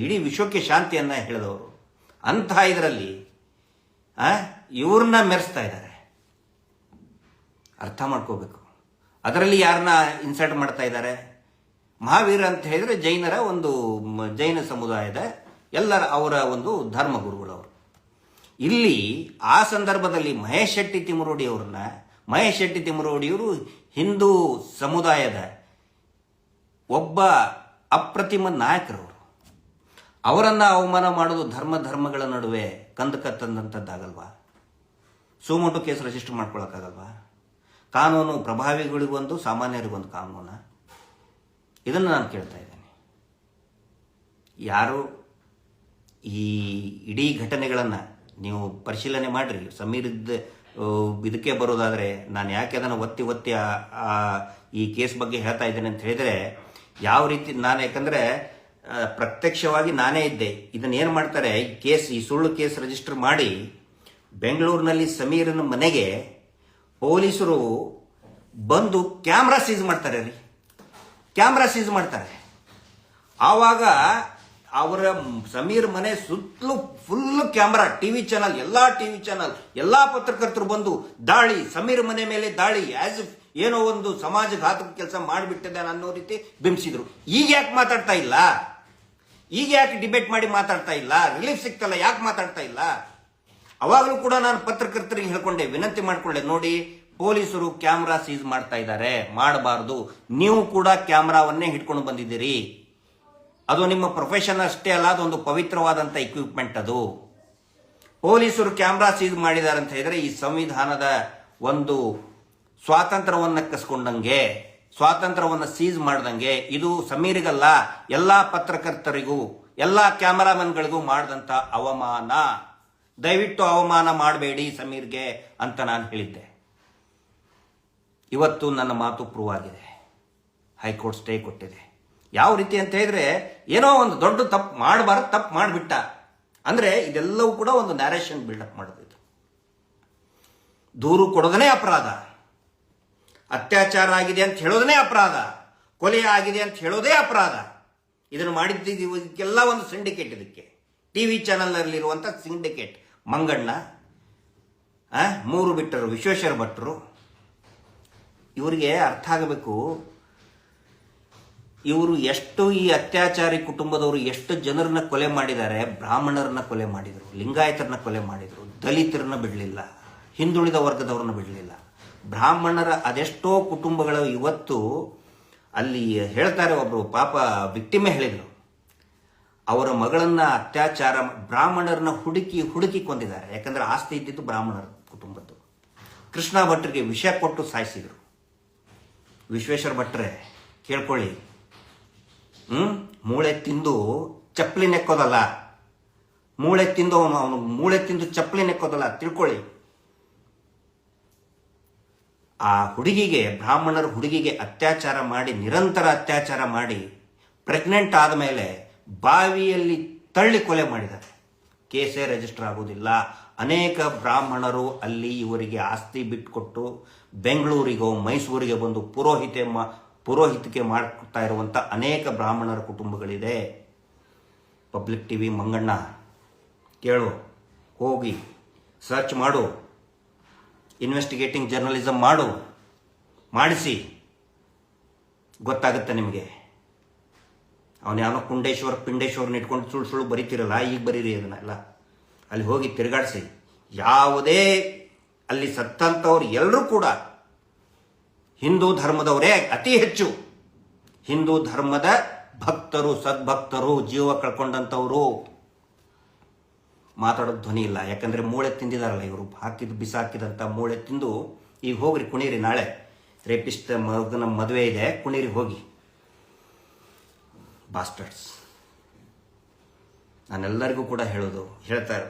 ಇಡೀ ವಿಶ್ವಕ್ಕೆ ಶಾಂತಿಯನ್ನ ಹೇಳಿದವರು, ಅಂಥ ಇದರಲ್ಲಿ ಇವ್ರನ್ನ ಮೆರೆಸ್ತಾ ಇದ್ದಾರೆ. ಅರ್ಥ ಮಾಡ್ಕೋಬೇಕು. ಅದರಲ್ಲಿ ಯಾರನ್ನ ಇನ್ಸಲ್ಟ್ ಮಾಡ್ತಾ ಇದ್ದಾರೆ? ಮಹಾವೀರ ಅಂತ ಹೇಳಿದ್ರೆ ಜೈನರ ಒಂದು ಜೈನ ಸಮುದಾಯದ ಎಲ್ಲರ ಅವರ ಒಂದು ಧರ್ಮಗುರುಗಳವರು. ಇಲ್ಲಿ ಆ ಸಂದರ್ಭದಲ್ಲಿ ಮಹೇಶ್ ಶೆಟ್ಟಿ ತಿಮ್ಮರೋಡಿಯವರು ಹಿಂದೂ ಸಮುದಾಯದ ಒಬ್ಬ ಅಪ್ರತಿಮ ನಾಯಕರವರು. ಅವರನ್ನ ಅವಮಾನ ಮಾಡೋದು ಧರ್ಮಗಳ ನಡುವೆ ಕಂದಕ ತಂದಂಥದ್ದಾಗಲ್ವಾ? ಸುಮೋಟೋ ಕೇಸ್ ರಿಜಿಸ್ಟರ್ ಮಾಡ್ಕೊಳಕ್ಕಾಗಲ್ವಾ? ಕಾನೂನು ಪ್ರಭಾವಿಗಳಿಗೊಂದು, ಸಾಮಾನ್ಯರಿಗೊಂದು ಕಾನೂನ. ಇದನ್ನು ನಾನು ಕೇಳ್ತಾ ಇದ್ದೇನೆ. ಯಾರು ಈ ಇಡೀ ಘಟನೆಗಳನ್ನು ನೀವು ಪರಿಶೀಲನೆ ಮಾಡಿರಿ. ಸಮೀರಿದ್ದ ಇದಕ್ಕೆ ಬರೋದಾದರೆ ನಾನು ಯಾಕೆ ಅದನ್ನು ಒತ್ತಿ ಈ ಕೇಸ್ ಬಗ್ಗೆ ಹೇಳ್ತಾ ಇದ್ದೇನೆ ಅಂತ ಹೇಳಿದರೆ, ಯಾವ ರೀತಿ ನಾನು, ಯಾಕಂದರೆ ಪ್ರತ್ಯಕ್ಷವಾಗಿ ನಾನೇ ಇದ್ದೆ. ಇದನ್ನು ಏನು ಮಾಡ್ತಾರೆ, ಈ ಸುಳ್ಳು ಕೇಸ್ ರಿಜಿಸ್ಟರ್ ಮಾಡಿ ಬೆಂಗಳೂರಿನಲ್ಲಿ ಸಮೀರನ ಮನೆಗೆ ಪೊಲೀಸರು ಬಂದು ಕ್ಯಾಮ್ರಾ ಸೀಸ್ ಮಾಡ್ತಾರೆ. ಆವಾಗ ಅವರ ಸಮೀರ್ ಮನೆ ಸುತ್ತಲೂ ಫುಲ್ ಕ್ಯಾಮ್ರಾ, ಟಿವಿ ಚಾನಲ್, ಎಲ್ಲಾ ಪತ್ರಕರ್ತರು ಬಂದು ದಾಳಿ, ಸಮೀರ್ ಮನೆ ಮೇಲೆ ದಾಳಿ, ಆಸ್ ಇಫ್ ಏನೋ ಒಂದು ಸಮಾಜಘಾತಕ ಕೆಲಸ ಮಾಡಿಬಿಟ್ಟಿದ್ದಾನೆ ಅನ್ನೋ ರೀತಿ ಬಿಂಬಿಸಿದ್ರು. ಈಗ ಯಾಕೆ ಮಾತಾಡ್ತಾ ಇಲ್ಲ? ಈಗ ಯಾಕೆ ಡಿಬೇಟ್ ಮಾಡಿ ಮಾತಾಡ್ತಾ ಇಲ್ಲ? ರಿಲೀಫ್ ಸಿಗ್ತಲ್ಲ, ಯಾಕೆ ಮಾತಾಡ್ತಾ ಇಲ್ಲ? ಅವಾಗಲೂ ಕೂಡ ನಾನು ಪತ್ರಕರ್ತರಿಗೆ ಹೇಳ್ಕೊಂಡೆ, ವಿನಂತಿ ಮಾಡ್ಕೊಂಡೆ, ನೋಡಿ ಪೊಲೀಸರು ಕ್ಯಾಮ್ರಾ ಸೀಸ್ ಮಾಡ್ತಾ ಇದ್ದಾರೆ, ಮಾಡಬಾರದು. ನೀವು ಕೂಡ ಕ್ಯಾಮ್ರಾವನ್ನೇ ಹಿಡ್ಕೊಂಡು ಬಂದಿದ್ದೀರಿ. ಅದು ನಿಮ್ಮ ಪ್ರೊಫೆಷನ್ ಅಷ್ಟೇ ಅಲ್ಲ, ಅದೊಂದು ಪವಿತ್ರವಾದಂಥ ಇಕ್ವಿಪ್ಮೆಂಟ್. ಅದು ಪೊಲೀಸರು ಕ್ಯಾಮ್ರಾ ಸೀಸ್ ಮಾಡಿದ್ದಾರೆ ಅಂತ ಹೇಳಿದ್ರೆ ಈ ಸಂವಿಧಾನದ ಒಂದು ಸ್ವಾತಂತ್ರ್ಯವನ್ನು ಕಸ್ಕೊಂಡಂಗೆ, ಸ್ವಾತಂತ್ರ್ಯವನ್ನು ಸೀಸ್ ಮಾಡ್ದಂಗೆ. ಇದು ಸಮೀರಿಗಲ್ಲ, ಎಲ್ಲಾ ಪತ್ರಕರ್ತರಿಗೂ, ಎಲ್ಲಾ ಕ್ಯಾಮರಾಮನ್ಗಳಿಗೂ ಮಾಡಿದಂಥ ಅವಮಾನ. ದಯವಿಟ್ಟು ಅವಮಾನ ಮಾಡಬೇಡಿ ಸಮೀರ್ಗೆ ಅಂತ ನಾನು ಹೇಳಿದ್ದೆ. ಇವತ್ತು ನನ್ನ ಮಾತು ಪ್ರೂವ್ ಆಗಿದೆ. ಹೈಕೋರ್ಟ್ ಸ್ಟೇ ಕೊಟ್ಟಿದೆ. ಯಾವ ರೀತಿ ಅಂತ ಹೇಳಿದ್ರೆ, ಏನೋ ಒಂದು ದೊಡ್ಡ ತಪ್ಪು ಮಾಡಬಾರ್ದು, ತಪ್ಪು ಮಾಡಿಬಿಟ್ಟ ಅಂದ್ರೆ ಇದೆಲ್ಲವೂ ಕೂಡ ಒಂದು ನ್ಯಾರೇಷನ್ ಬಿಲ್ಡಪ್ ಮಾಡೋದು. ದೂರು ಕೊಡೋದನೇ ಅಪರಾಧ, ಅತ್ಯಾಚಾರ ಆಗಿದೆ ಅಂತ ಹೇಳೋದನೇ ಅಪರಾಧ, ಕೊಲೆ ಆಗಿದೆ ಅಂತ ಹೇಳೋದೇ ಅಪರಾಧ. ಇದನ್ನು ಮಾಡಿದ್ದಕ್ಕೆಲ್ಲ ಒಂದು ಸಿಂಡಿಕೇಟ್. ಇದಕ್ಕೆ ಟಿವಿ ಚಾನಲ್ನಲ್ಲಿರುವಂಥ ಸಿಂಡಿಕೇಟ್ ಮಂಗಣ್ಣ, 3 ಬಿಟ್ಟರು, ವಿಶ್ವೇಶ್ವರ ಭಟ್ರು. ಇವರಿಗೆ ಅರ್ಥ ಆಗಬೇಕು, ಇವರು ಎಷ್ಟು ಈ ಅತ್ಯಾಚಾರಿ ಕುಟುಂಬದವರು ಎಷ್ಟು ಜನರನ್ನ ಕೊಲೆ ಮಾಡಿದ್ದಾರೆ. ಬ್ರಾಹ್ಮಣರನ್ನ ಕೊಲೆ ಮಾಡಿದರು, ಲಿಂಗಾಯತರನ್ನ ಕೊಲೆ ಮಾಡಿದರು, ದಲಿತರನ್ನ ಬಿಡಲಿಲ್ಲ, ಹಿಂದುಳಿದ ವರ್ಗದವ್ರನ್ನ ಬಿಡಲಿಲ್ಲ. ಬ್ರಾಹ್ಮಣರ ಅದೆಷ್ಟೋ ಕುಟುಂಬಗಳು ಇವತ್ತು ಅಲ್ಲಿ ಹೇಳ್ತಾರೆ. ಒಬ್ಬರು ಪಾಪ ವಿಕ್ಟಿಮೆ ಹೇಳಿದರು, ಅವರ ಮಗಳನ್ನ ಅತ್ಯಾಚಾರ, ಬ್ರಾಹ್ಮಣರನ್ನ ಹುಡುಕಿ ಕೊಂದಿದ್ದಾರೆ. ಯಾಕಂದ್ರೆ ಆಸ್ತಿ ಇದ್ದಿದ್ದು ಬ್ರಾಹ್ಮಣರ ಕುಟುಂಬದ್ದು. ಕೃಷ್ಣ ಭಟ್ರಿಗೆ ವಿಷ ಕೊಟ್ಟು ಸಾಯಿಸಿದರು. ವಿಶ್ವೇಶ್ವರ ಭಟ್ರೆ ಕೇಳ್ಕೊಳ್ಳಿ, ಮೂಳೆ ತಿಂದು ಚಪ್ಪಲಿ ನೆಕ್ಕೋದಲ್ಲ, ಮೂಳೆ ತಿಂದು ಚಪ್ಪಲಿ ನೆಕ್ಕೋದಲ್ಲ, ತಿಳ್ಕೊಳ್ಳಿ. ಆ ಹುಡುಗಿಗೆ, ಬ್ರಾಹ್ಮಣರ ಹುಡುಗಿಗೆ ಅತ್ಯಾಚಾರ ಮಾಡಿ, ನಿರಂತರ ಅತ್ಯಾಚಾರ ಮಾಡಿ, ಪ್ರೆಗ್ನೆಂಟ್ ಆದ ಮೇಲೆ ಬಾವಿಯಲ್ಲಿ ತಳ್ಳಿ ಕೊಲೆ ಮಾಡಿದ್ದಾರೆ. ಕೇಸೇ ರಿಜಿಸ್ಟರ್ ಆಗುವುದಿಲ್ಲ. ಅನೇಕ ಬ್ರಾಹ್ಮಣರು ಅಲ್ಲಿ ಇವರಿಗೆ ಆಸ್ತಿ ಬಿಟ್ಟುಕೊಟ್ಟು ಬೆಂಗಳೂರಿಗೋ ಮೈಸೂರಿಗೆ ಬಂದು ಪುರೋಹಿತಿಕೆ ಮಾಡ್ತಾ ಇರುವಂಥ ಅನೇಕ ಬ್ರಾಹ್ಮಣರ ಕುಟುಂಬಗಳಿದೆ. ಪಬ್ಲಿಕ್ ಟಿವಿ ಮಂಗಣ್ಣ ಕೇಳು, ಹೋಗಿ ಸರ್ಚ್ ಮಾಡು, ಇನ್ವೆಸ್ಟಿಗೇಟಿಂಗ್ ಜರ್ನಲಿಸಮ್ ಮಾಡಿಸಿ, ಗೊತ್ತಾಗುತ್ತೆ ನಿಮಗೆ. ಅವನು ಯಾವನೋ ಪಿಂಡೇಶ್ವರನ್ನ ಇಟ್ಕೊಂಡು ಸುಳ್ಳು ಬರೀತಿರಲ್ಲ, ಈಗ ಬರೀರಿ ಅದನ್ನೆಲ್ಲ. ಅಲ್ಲಿ ಹೋಗಿ ತಿರುಗಾಡಿಸಿ. ಯಾವುದೇ ಅಲ್ಲಿ ಸತ್ತಂಥವ್ರು ಎಲ್ಲರೂ ಕೂಡ ಹಿಂದೂ ಧರ್ಮದವರೇ ಅತಿ ಹೆಚ್ಚು. ಹಿಂದೂ ಧರ್ಮದ ಭಕ್ತರು, ಸದ್ಭಕ್ತರು, ಜೀವ ಕಳ್ಕೊಂಡಂಥವರು. ಮಾತಾಡೋದು ಧ್ವನಿ ಇಲ್ಲ, ಯಾಕಂದರೆ ಮೂಳೆ ತಿಂದಿದಾರಲ್ಲ ಇವರು. ಬಿಸಾಕಿದಂಥ ಮೂಳೆ ತಿಂದು ಈಗ ಹೋಗ್ರಿ ಕುಣೀರಿ, ನಾಳೆ ರೇಪಿಸ್ಟ್ ಮಗನ ಮದುವೆ ಇದೆ, ಕುಣೀರಿ ಹೋಗಿ ಬಾಸ್ಟರ್ಡ್ಸ್. ನಾನೆಲ್ಲರಿಗೂ ಕೂಡ ಹೇಳ್ತಾರೆ,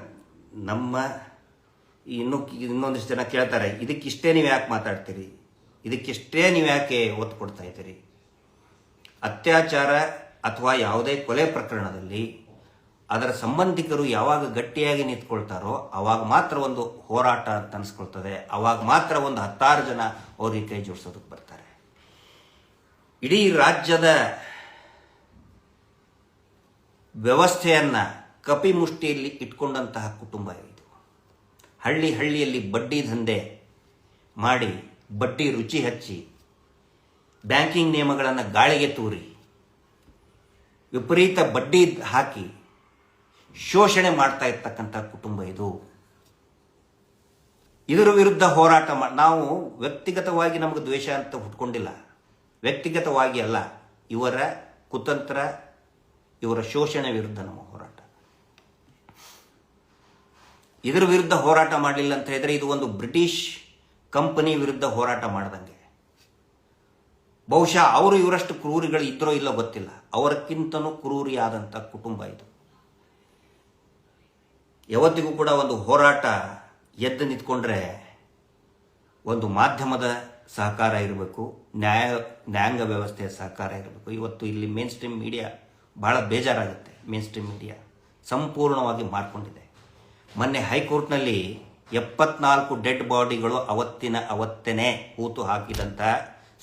ನಮ್ಮ ಇನ್ನೊಂದಿಷ್ಟು ಜನ ಕೇಳ್ತಾರೆ, ಇದಕ್ಕಿಷ್ಟೇ ನೀವು ಯಾಕೆ ಮಾತಾಡ್ತೀರಿ, ಇದಕ್ಕಿಷ್ಟೇ ನೀವು ಯಾಕೆ ಒತ್ತು ಕೊಡ್ತಾ ಇದ್ದೀರಿ. ಅತ್ಯಾಚಾರ ಅಥವಾ ಯಾವುದೇ ಕೊಲೆ ಪ್ರಕರಣದಲ್ಲಿ ಅದರ ಸಂಬಂಧಿಕರು ಯಾವಾಗ ಗಟ್ಟಿಯಾಗಿ ನಿಂತ್ಕೊಳ್ತಾರೋ ಅವಾಗ ಮಾತ್ರ ಒಂದು ಹೋರಾಟ ಅಂತ ಅನಿಸ್ಕೊಳ್ತದೆ, ಅವಾಗ ಮಾತ್ರ ಒಂದು 10 ಜನ ಅವ್ರಿಗೆ ಕೈ ಜೋಡಿಸೋದಕ್ಕೆ ಬರ್ತಾರೆ. ಇಡೀ ರಾಜ್ಯದ ವ್ಯವಸ್ಥೆಯನ್ನ ಕಪಿಮುಷ್ಟಿಯಲ್ಲಿ ಇಟ್ಕೊಂಡಂತಹ ಕುಟುಂಬ ಇದು. ಹಳ್ಳಿಯಲ್ಲಿ ಬಡ್ಡಿ ದಂಧೆ ಮಾಡಿ, ಬಡ್ಡಿ ರುಚಿ ಹಚ್ಚಿ, ಬ್ಯಾಂಕಿಂಗ್ ನಿಯಮಗಳನ್ನು ಗಾಳಿಗೆ ತೂರಿ, ವಿಪರೀತ ಬಡ್ಡಿ ಹಾಕಿ ಶೋಷಣೆ ಮಾಡ್ತಾ ಇರ್ತಕ್ಕಂಥ ಕುಟುಂಬ ಇದು. ಇದರ ವಿರುದ್ಧ ಹೋರಾಟ ನಾವು ವ್ಯಕ್ತಿಗತವಾಗಿ ನಮಗೆ ದ್ವೇಷ ಅಂತ ಹುಟ್ಕೊಂಡಿಲ್ಲ, ವ್ಯಕ್ತಿಗತವಾಗಿ ಅಲ್ಲ, ಇವರ ಕುತಂತ್ರ, ಇವರ ಶೋಷಣೆ ವಿರುದ್ಧ ನಮ್ಮ ಹೋರಾಟ. ಇದರ ವಿರುದ್ಧ ಹೋರಾಟ ಮಾಡಲಿಲ್ಲ ಅಂತ ಹೇಳಿದ್ರೆ ಇದು ಒಂದು ಬ್ರಿಟಿಷ್ ಕಂಪನಿ ವಿರುದ್ಧ ಹೋರಾಟ ಮಾಡ್ದಂಗೆ. ಬಹುಶಃ ಅವರು ಇವರಷ್ಟು ಕ್ರೂರಿಗಳು ಇದ್ರೋ ಇಲ್ಲೋ ಗೊತ್ತಿಲ್ಲ, ಅವರಕ್ಕಿಂತನೂ ಕ್ರೂರಿಯಾದಂಥ ಕುಟುಂಬ ಇದು. ಯಾವತ್ತಿಗೂ ಕೂಡ ಒಂದು ಹೋರಾಟ ಎದ್ದು ನಿಂತ್ಕೊಂಡ್ರೆ ಒಂದು ಮಾಧ್ಯಮದ ಸಹಕಾರ ಇರಬೇಕು, ನ್ಯಾಯಾಂಗ ವ್ಯವಸ್ಥೆಯ ಸಹಕಾರ ಇರಬೇಕು. ಇವತ್ತು ಇಲ್ಲಿ ಮೇನ್ ಸ್ಟ್ರೀಮ್ ಮೀಡಿಯಾ ಬಹಳ ಬೇಜಾರಾಗುತ್ತೆ. ಮೇನ್ ಸ್ಟ್ರೀಮ್ ಮೀಡಿಯಾ ಸಂಪೂರ್ಣವಾಗಿ ಮಾರ್ಕೊಂಡಿದೆ. ಮೊನ್ನೆ ಹೈಕೋರ್ಟ್ನಲ್ಲಿ 74 ಡೆಡ್ ಬಾಡಿಗಳು ಅವತ್ತೇನೆ ಹೂತು ಹಾಕಿದಂಥ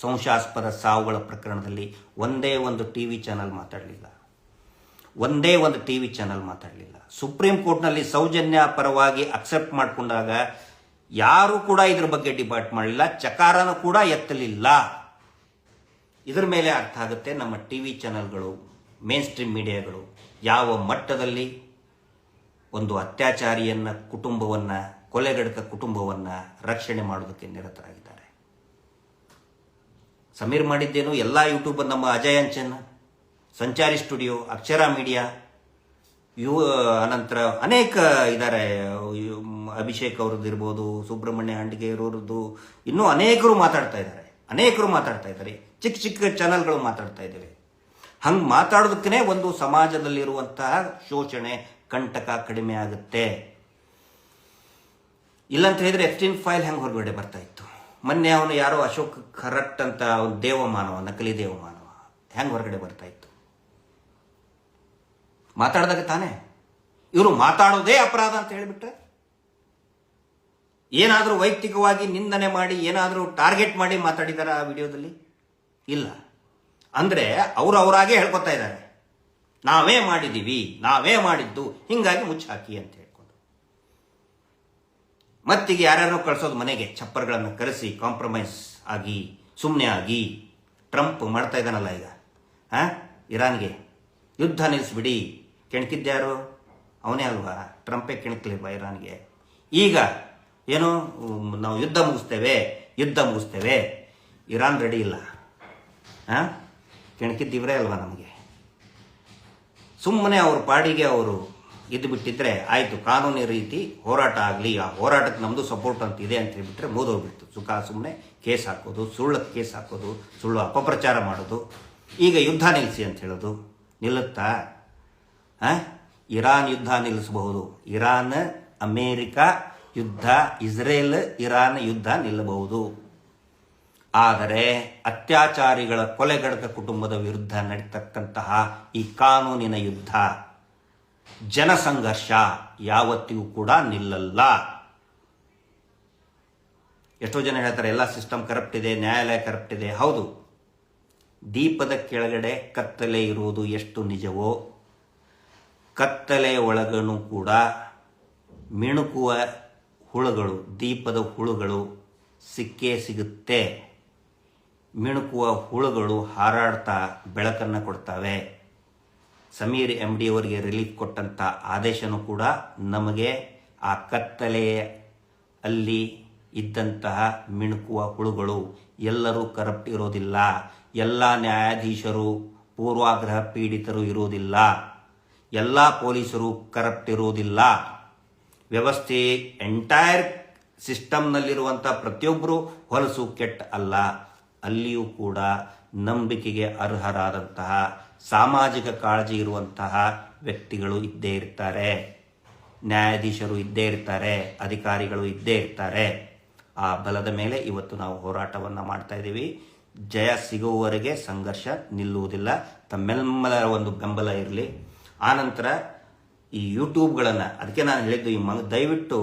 ಸಂಶಯಾಸ್ಪದ ಸಾವುಗಳ ಪ್ರಕರಣದಲ್ಲಿ ಒಂದೇ ಒಂದು ಟಿವಿ ಚಾನಲ್ ಮಾತಾಡಲಿಲ್ಲ. ಸುಪ್ರೀಂ ಕೋರ್ಟ್ನಲ್ಲಿ ಸೌಜನ್ಯ ಪರವಾಗಿ ಅಕ್ಸೆಪ್ಟ್ ಮಾಡಿಕೊಂಡಾಗ ಯಾರೂ ಕೂಡ ಇದ್ರ ಬಗ್ಗೆ ಡಿಬೇಟ್ ಮಾಡಲಿಲ್ಲ, ಚಕಾರನೂ ಕೂಡ ಎತ್ತಲಿಲ್ಲ. ಇದರ ಮೇಲೆ ಅರ್ಥ ಆಗುತ್ತೆ ನಮ್ಮ ಟಿವಿ ಚಾನಲ್ಗಳು, ಮೇನ್ ಸ್ಟ್ರೀಮ್ ಮೀಡಿಯಾಗಳು ಯಾವ ಮಟ್ಟದಲ್ಲಿ ಒಂದು ಅತ್ಯಾಚಾರಿಯನ್ನ ಕುಟುಂಬವನ್ನ, ಕೊಲೆಗಡಕ ಕುಟುಂಬವನ್ನ ರಕ್ಷಣೆ ಮಾಡೋದಕ್ಕೆ ನಿರತರಾಗಿದ್ದಾರೆ. ಸಮೀರ್ ಮಾಡಿದ್ದೇನು ಎಲ್ಲ ಯೂಟ್ಯೂಬರ್, ನಮ್ಮ ಅಜಯ್ ಅಂಚನ್, ಸಂಚಾರಿ ಸ್ಟುಡಿಯೋ, ಅಕ್ಷರ ಮೀಡಿಯಾ, ಅನಂತರ ಅನೇಕ ಇದ್ದಾರೆ, ಅಭಿಷೇಕ್ ಅವ್ರದ್ದು ಇರ್ಬೋದು, ಸುಬ್ರಹ್ಮಣ್ಯ ಹಂಡಿಗೆ ಇರೋರದ್ದು, ಇನ್ನೂ ಅನೇಕರು ಮಾತಾಡ್ತಾ ಇದ್ದಾರೆ. ಚಿಕ್ಕ ಚಾನಲ್ಗಳು ಮಾತಾಡ್ತಾ ಇದ್ದೇವೆ. ಹಂಗೆ ಮಾತಾಡೋದಕ್ಕೇ ಒಂದು ಸಮಾಜದಲ್ಲಿರುವಂತಹ ಶೋಷಣೆ, ಕಂಟಕ ಕಡಿಮೆ ಆಗುತ್ತೆ. ಇಲ್ಲಂತ ಹೇಳಿದ್ರೆ ಎಫ್ಟೀನ್ ಫೈಲ್ ಹೆಂಗೆ ಹೊರಗಡೆ ಬರ್ತಾ ಇತ್ತು. ಮೊನ್ನೆ ಅವನು ಯಾರೋ ಅಶೋಕ್ ಖರಟ್ ಅಂತ ಒಂದು ದೇವಮಾನವ, ನಕಲಿ ದೇವಮಾನವ, ಹೆಂಗೆ ಹೊರಗಡೆ ಬರ್ತಾ ಇತ್ತು. ಮಾತಾಡಿದಾಗ ತಾನೇ ಇವರು ಮಾತಾಡೋದೇ ಅಪರಾಧ ಅಂತ ಹೇಳಿಬಿಟ್ರೆ, ಏನಾದರೂ ವೈಯಕ್ತಿಕವಾಗಿ ನಿಂದನೆ ಮಾಡಿ, ಏನಾದರೂ ಟಾರ್ಗೆಟ್ ಮಾಡಿ ಮಾತಾಡಿದಾರ ಆ ವಿಡಿಯೋದಲ್ಲಿ? ಇಲ್ಲ. ಅಂದ್ರೆ ಅವರಾಗೆ ಹೇಳ್ಕೊತಾ ಇದ್ದಾರೆ, ನಾವೇ ಮಾಡಿದ್ದೀವಿ, ನಾವೇ ಮಾಡಿದ್ದು, ಹಿಂಗಾಗಿ ಮುಚ್ಚಾಕಿ ಅಂತ ಹೇಳ್ಕೊಂಡು. ಮತ್ತೀಗ ಯಾರ್ಯಾರೋ ಕಳಿಸೋದು ಮನೆಗೆ, ಚಪ್ಪರ್ಗಳನ್ನು ಕರೆಸಿ ಕಾಂಪ್ರಮೈಸ್ ಆಗಿ ಸುಮ್ಮನೆ ಆಗಿ ಟ್ರಂಪ್ ಮಾಡ್ತಾ ಇದ್ದಾನಲ್ಲ ಈಗ, ಇರಾನ್ಗೆ ಯುದ್ಧ ನಿಲ್ಲಿಸ್ಬಿಡಿ. ಕೆಣಕಿದ್ಯಾರು? ಅವನೇ ಅಲ್ವಾ, ಟ್ರಂಪೇ ಕೆಣಕಲಿಲ್ವಾ ಇರಾನ್ಗೆ? ಈಗ ಏನು ನಾವು ಯುದ್ಧ ಮುಗಿಸ್ತೇವೆ, ಇರಾನ್ ರೆಡಿ ಇಲ್ಲ. ಕೆಣಕಿದ್ದಿವ್ರೇ ಅಲ್ವಾ ನಮಗೆ. ಸುಮ್ಮನೆ ಅವ್ರ ಪಾಡಿಗೆ ಅವರು ಇದ್ದು ಬಿಟ್ಟಿದ್ರೆ ಆಯಿತು, ಕಾನೂನಿ ರೀತಿ ಹೋರಾಟ ಆಗಲಿ, ಆ ಹೋರಾಟಕ್ಕೆ ನಮ್ಮದು ಸಪೋರ್ಟ್ ಅಂತ ಇದೆ ಅಂತ ಹೇಳ್ಬಿಟ್ರೆ ಮುಗಿದೋಗ್ಬಿಡ್ತು. ಸುಮ್ಮನೆ ಕೇಸ್ ಹಾಕೋದು, ಸುಳ್ಳಕ್ಕೆ ಕೇಸ್ ಹಾಕೋದು, ಸುಳ್ಳು ಅಪಪ್ರಚಾರ ಮಾಡೋದು. ಈಗ ಯುದ್ಧ ನಿಲ್ಲಿಸಿ ಅಂತ ಹೇಳೋದು ನಿಲ್ಲುತ್ತಾ? ಇರಾನ್ ಯುದ್ಧ ನಿಲ್ಲಿಸಬಹುದು, ಇರಾನ್ ಅಮೇರಿಕಾ ಯುದ್ಧ, ಇಸ್ರೇಲ್ ಇರಾನ್ ಯುದ್ಧ ನಿಲ್ಲಬಹುದು. ಆದರೆ ಅತ್ಯಾಚಾರಿಗಳ ಕೊಲೆಗಡಕ ಕುಟುಂಬದ ವಿರುದ್ಧ ನಡೀತಕ್ಕಂತಹ ಈ ಕಾನೂನಿನ ಯುದ್ಧ, ಜನಸಂಘರ್ಷ ಯಾವತ್ತಿಗೂ ಕೂಡ ನಿಲ್ಲಲ್ಲ. ಎಷ್ಟೋ ಜನ ಹೇಳ್ತಾರೆ ಎಲ್ಲ ಸಿಸ್ಟಮ್ ಕರಪ್ಟ್ ಇದೆ, ನ್ಯಾಯಾಲಯ ಕರಪ್ಟ್ ಇದೆ. ಹೌದು, ದೀಪದ ಕೆಳಗಡೆ ಕತ್ತಲೆ ಇರುವುದು ಎಷ್ಟು ನಿಜವೋ, ಕತ್ತಲೆಯ ಒಳಗನು ಕೂಡ ಮಿಣುಕುವ ಹುಳುಗಳು, ದೀಪದ ಹುಳುಗಳು ಸಿಕ್ಕೇ ಸಿಗುತ್ತೆ. ಮಿಣುಕುವ ಹುಳುಗಳು ಹಾರಾಡ್ತಾ ಬೆಳಕನ್ನು ಕೊಡ್ತವೆ. ಸಮೀರ್ MD ಅವರಿಗೆ ರಿಲೀಫ್ ಕೊಟ್ಟಂಥ ಆದೇಶನೂ ಕೂಡ ನಮಗೆ ಆ ಕತ್ತಲೆ ಅಲ್ಲಿ ಇದ್ದಂತಹ ಮಿಣುಕುವ ಹುಳುಗಳು. ಎಲ್ಲರೂ ಕರಪ್ಟ್ ಇರೋದಿಲ್ಲ, ಎಲ್ಲ ನ್ಯಾಯಾಧೀಶರು ಪೂರ್ವಾಗ್ರಹ ಪೀಡಿತರು ಇರುವುದಿಲ್ಲ, ಎಲ್ಲ ಪೊಲೀಸರು ಕರಪ್ಟ್ ಇರುವುದಿಲ್ಲ. ವ್ಯವಸ್ಥೆ ಎಂಟೈರ್ ಸಿಸ್ಟಮ್ನಲ್ಲಿರುವಂಥ ಪ್ರತಿಯೊಬ್ಬರು ಹೊಲಸು ಕೆಟ್ಟ ಅಲ್ಲ. ಅಲ್ಲಿಯೂ ಕೂಡ ನಂಬಿಕೆಗೆ ಅರ್ಹರಾದಂತಹ ಸಾಮಾಜಿಕ ಕಾಳಜಿ ಇರುವಂತಹ ವ್ಯಕ್ತಿಗಳು ಇದ್ದೇ ಇರ್ತಾರೆ, ನ್ಯಾಯಾಧೀಶರು ಇದ್ದೇ ಇರ್ತಾರೆ, ಅಧಿಕಾರಿಗಳು ಇದ್ದೇ ಇರ್ತಾರೆ. ಆ ಬಲದ ಮೇಲೆ ಇವತ್ತು ನಾವು ಹೋರಾಟವನ್ನು ಮಾಡ್ತಾ ಇದ್ದೀವಿ. ಜಯ ಸಿಗುವವರೆಗೆ ಸಂಘರ್ಷ ನಿಲ್ಲುವುದಿಲ್ಲ. ತಮ್ಮೆಲ್ಲರ ಒಂದು ಬೆಂಬಲ ಇರಲಿ. ಆನಂತರ ಈ ಯೂಟ್ಯೂಬ್ಗಳನ್ನು, ಅದಕ್ಕೆ ನಾನು ಹೇಳಿದ್ದು, ದಯವಿಟ್ಟು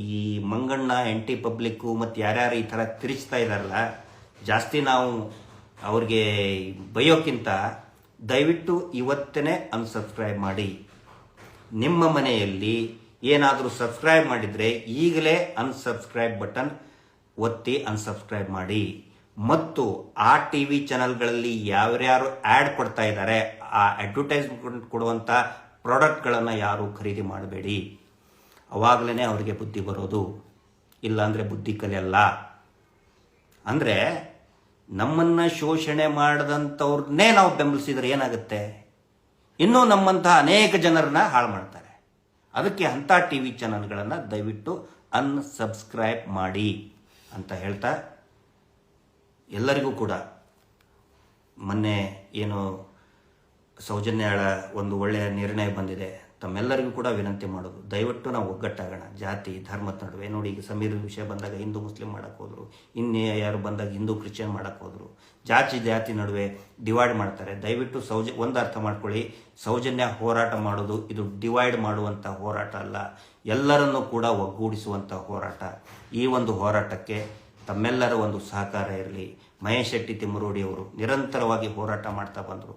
ಈ ಮಂಗಣ್ಣ NT ಪಬ್ಲಿಕ್ಕು ಮತ್ತು ಯಾರ್ಯಾರು ಈ ಥರ ತಿರುಚ್ತಾ ಇದ್ದಾರಲ್ಲ, ಜಾಸ್ತಿ ನಾವು ಅವ್ರಿಗೆ ಬೈಯೋಕ್ಕಿಂತ ದಯವಿಟ್ಟು ಇವತ್ತೇ ಅನ್ಸಬ್ಸ್ಕ್ರೈಬ್ ಮಾಡಿ. ನಿಮ್ಮ ಮನೆಯಲ್ಲಿ ಏನಾದರೂ ಸಬ್ಸ್ಕ್ರೈಬ್ ಮಾಡಿದರೆ ಈಗಲೇ ಅನ್ಸಬ್ಸ್ಕ್ರೈಬ್ ಬಟನ್ ಒತ್ತಿ ಅನ್ಸಬ್ಸ್ಕ್ರೈಬ್ ಮಾಡಿ. ಮತ್ತು ಆ TV ಚಾನಲ್ಗಳಲ್ಲಿ ಯಾರ್ಯಾರು ಆ್ಯಡ್ ಕೊಡ್ತಾ ಇದ್ದಾರೆ, ಆ ಅಡ್ವರ್ಟೈಸ್ಮೆಂಟ್ ಕೊಡುವಂಥ ಪ್ರಾಡಕ್ಟ್ಗಳನ್ನು ಯಾರು ಖರೀದಿ ಮಾಡಬೇಡಿ. ಅವಾಗಲೇ ಅವರಿಗೆ ಬುದ್ಧಿ ಬರೋದು, ಇಲ್ಲಾಂದರೆ ಬುದ್ಧಿ ಕಲಿಯಲ್ಲ. ಅಂದರೆ ನಮ್ಮನ್ನು ಶೋಷಣೆ ಮಾಡಿದಂಥವ್ರನ್ನೇ ನಾವು ಬೆಂಬಲಿಸಿದರೆ ಏನಾಗುತ್ತೆ? ಇನ್ನೂ ನಮ್ಮಂತಹ ಅನೇಕ ಜನರನ್ನ ಹಾಳು ಮಾಡ್ತಾರೆ. ಅದಕ್ಕೆ ಅಂಥ TV ಚಾನಲ್ಗಳನ್ನು ದಯವಿಟ್ಟು ಅನ್ಸಬ್ಸ್ಕ್ರೈಬ್ ಮಾಡಿ ಅಂತ ಹೇಳ್ತಾ, ಎಲ್ಲರಿಗೂ ಕೂಡ ಮೊನ್ನೆ ಏನು ಸೌಜನ್ಯಳ ಒಂದು ಒಳ್ಳೆಯ ನಿರ್ಣಯ ಬಂದಿದೆ, ತಮ್ಮೆಲ್ಲರಿಗೂ ಕೂಡ ವಿನಂತಿ ಮಾಡೋದು, ದಯವಿಟ್ಟು ನಾವು ಒಗ್ಗಟ್ಟಾಗೋಣ. ಜಾತಿ ಧರ್ಮದ ನಡುವೆ ನೋಡಿ, ಈಗ ಸಮೀರ್ ವಿಷಯ ಬಂದಾಗ ಹಿಂದೂ ಮುಸ್ಲಿಂ ಮಾಡಕ್ಕೆ ಹೋದ್ರು, ಇನ್ನೇ ಯಾರು ಬಂದಾಗ ಹಿಂದೂ ಕ್ರಿಶ್ಚಿಯನ್ ಮಾಡಕ್ಕೆ ಹೋದ್ರು. ಜಾತಿ ನಡುವೆ ಡಿವೈಡ್ ಮಾಡ್ತಾರೆ. ದಯವಿಟ್ಟು ಒಂದು ಅರ್ಥ ಮಾಡ್ಕೊಳ್ಳಿ, ಸೌಜನ್ಯ ಹೋರಾಟ ಮಾಡೋದು ಇದು ಡಿವೈಡ್ ಮಾಡುವಂಥ ಹೋರಾಟ ಅಲ್ಲ, ಎಲ್ಲರನ್ನೂ ಕೂಡ ಒಗ್ಗೂಡಿಸುವಂಥ ಹೋರಾಟ. ಈ ಒಂದು ಹೋರಾಟಕ್ಕೆ ತಮ್ಮೆಲ್ಲರ ಒಂದು ಸಹಕಾರ ಇರಲಿ. ಮಹೇಶ್ ಶೆಟ್ಟಿ ತಿಮ್ಮರೋಡಿ ಅವರು ನಿರಂತರವಾಗಿ ಹೋರಾಟ ಮಾಡ್ತಾ ಬಂದರು.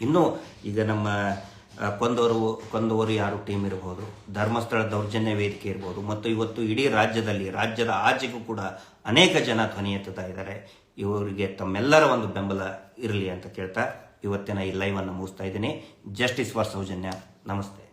ಇನ್ನೂ ಈಗ ನಮ್ಮ ಕೊಂದವರು ಯಾರು ಟೀಮ್ ಇರ್ಬೋದು, ಧರ್ಮಸ್ಥಳ ದೌರ್ಜನ್ಯ ವೇದಿಕೆ ಇರ್ಬೋದು, ಮತ್ತು ಇವತ್ತು ಇಡೀ ರಾಜ್ಯದ ಆಚೆಗೂ ಕೂಡ ಅನೇಕ ಜನ ಧ್ವನಿ ಎತ್ತುತ್ತಾ ಇದ್ದಾರೆ. ಇವರಿಗೆ ತಮ್ಮೆಲ್ಲರ ಒಂದು ಬೆಂಬಲ ಇರಲಿ ಅಂತ ಕೇಳ್ತಾ ಇವತ್ತಿನ ಈ ಲೈವನ್ನು ಮುಗಿಸ್ತಾ ಇದ್ದೀನಿ. Justice for Soujanya. ನಮಸ್ತೆ.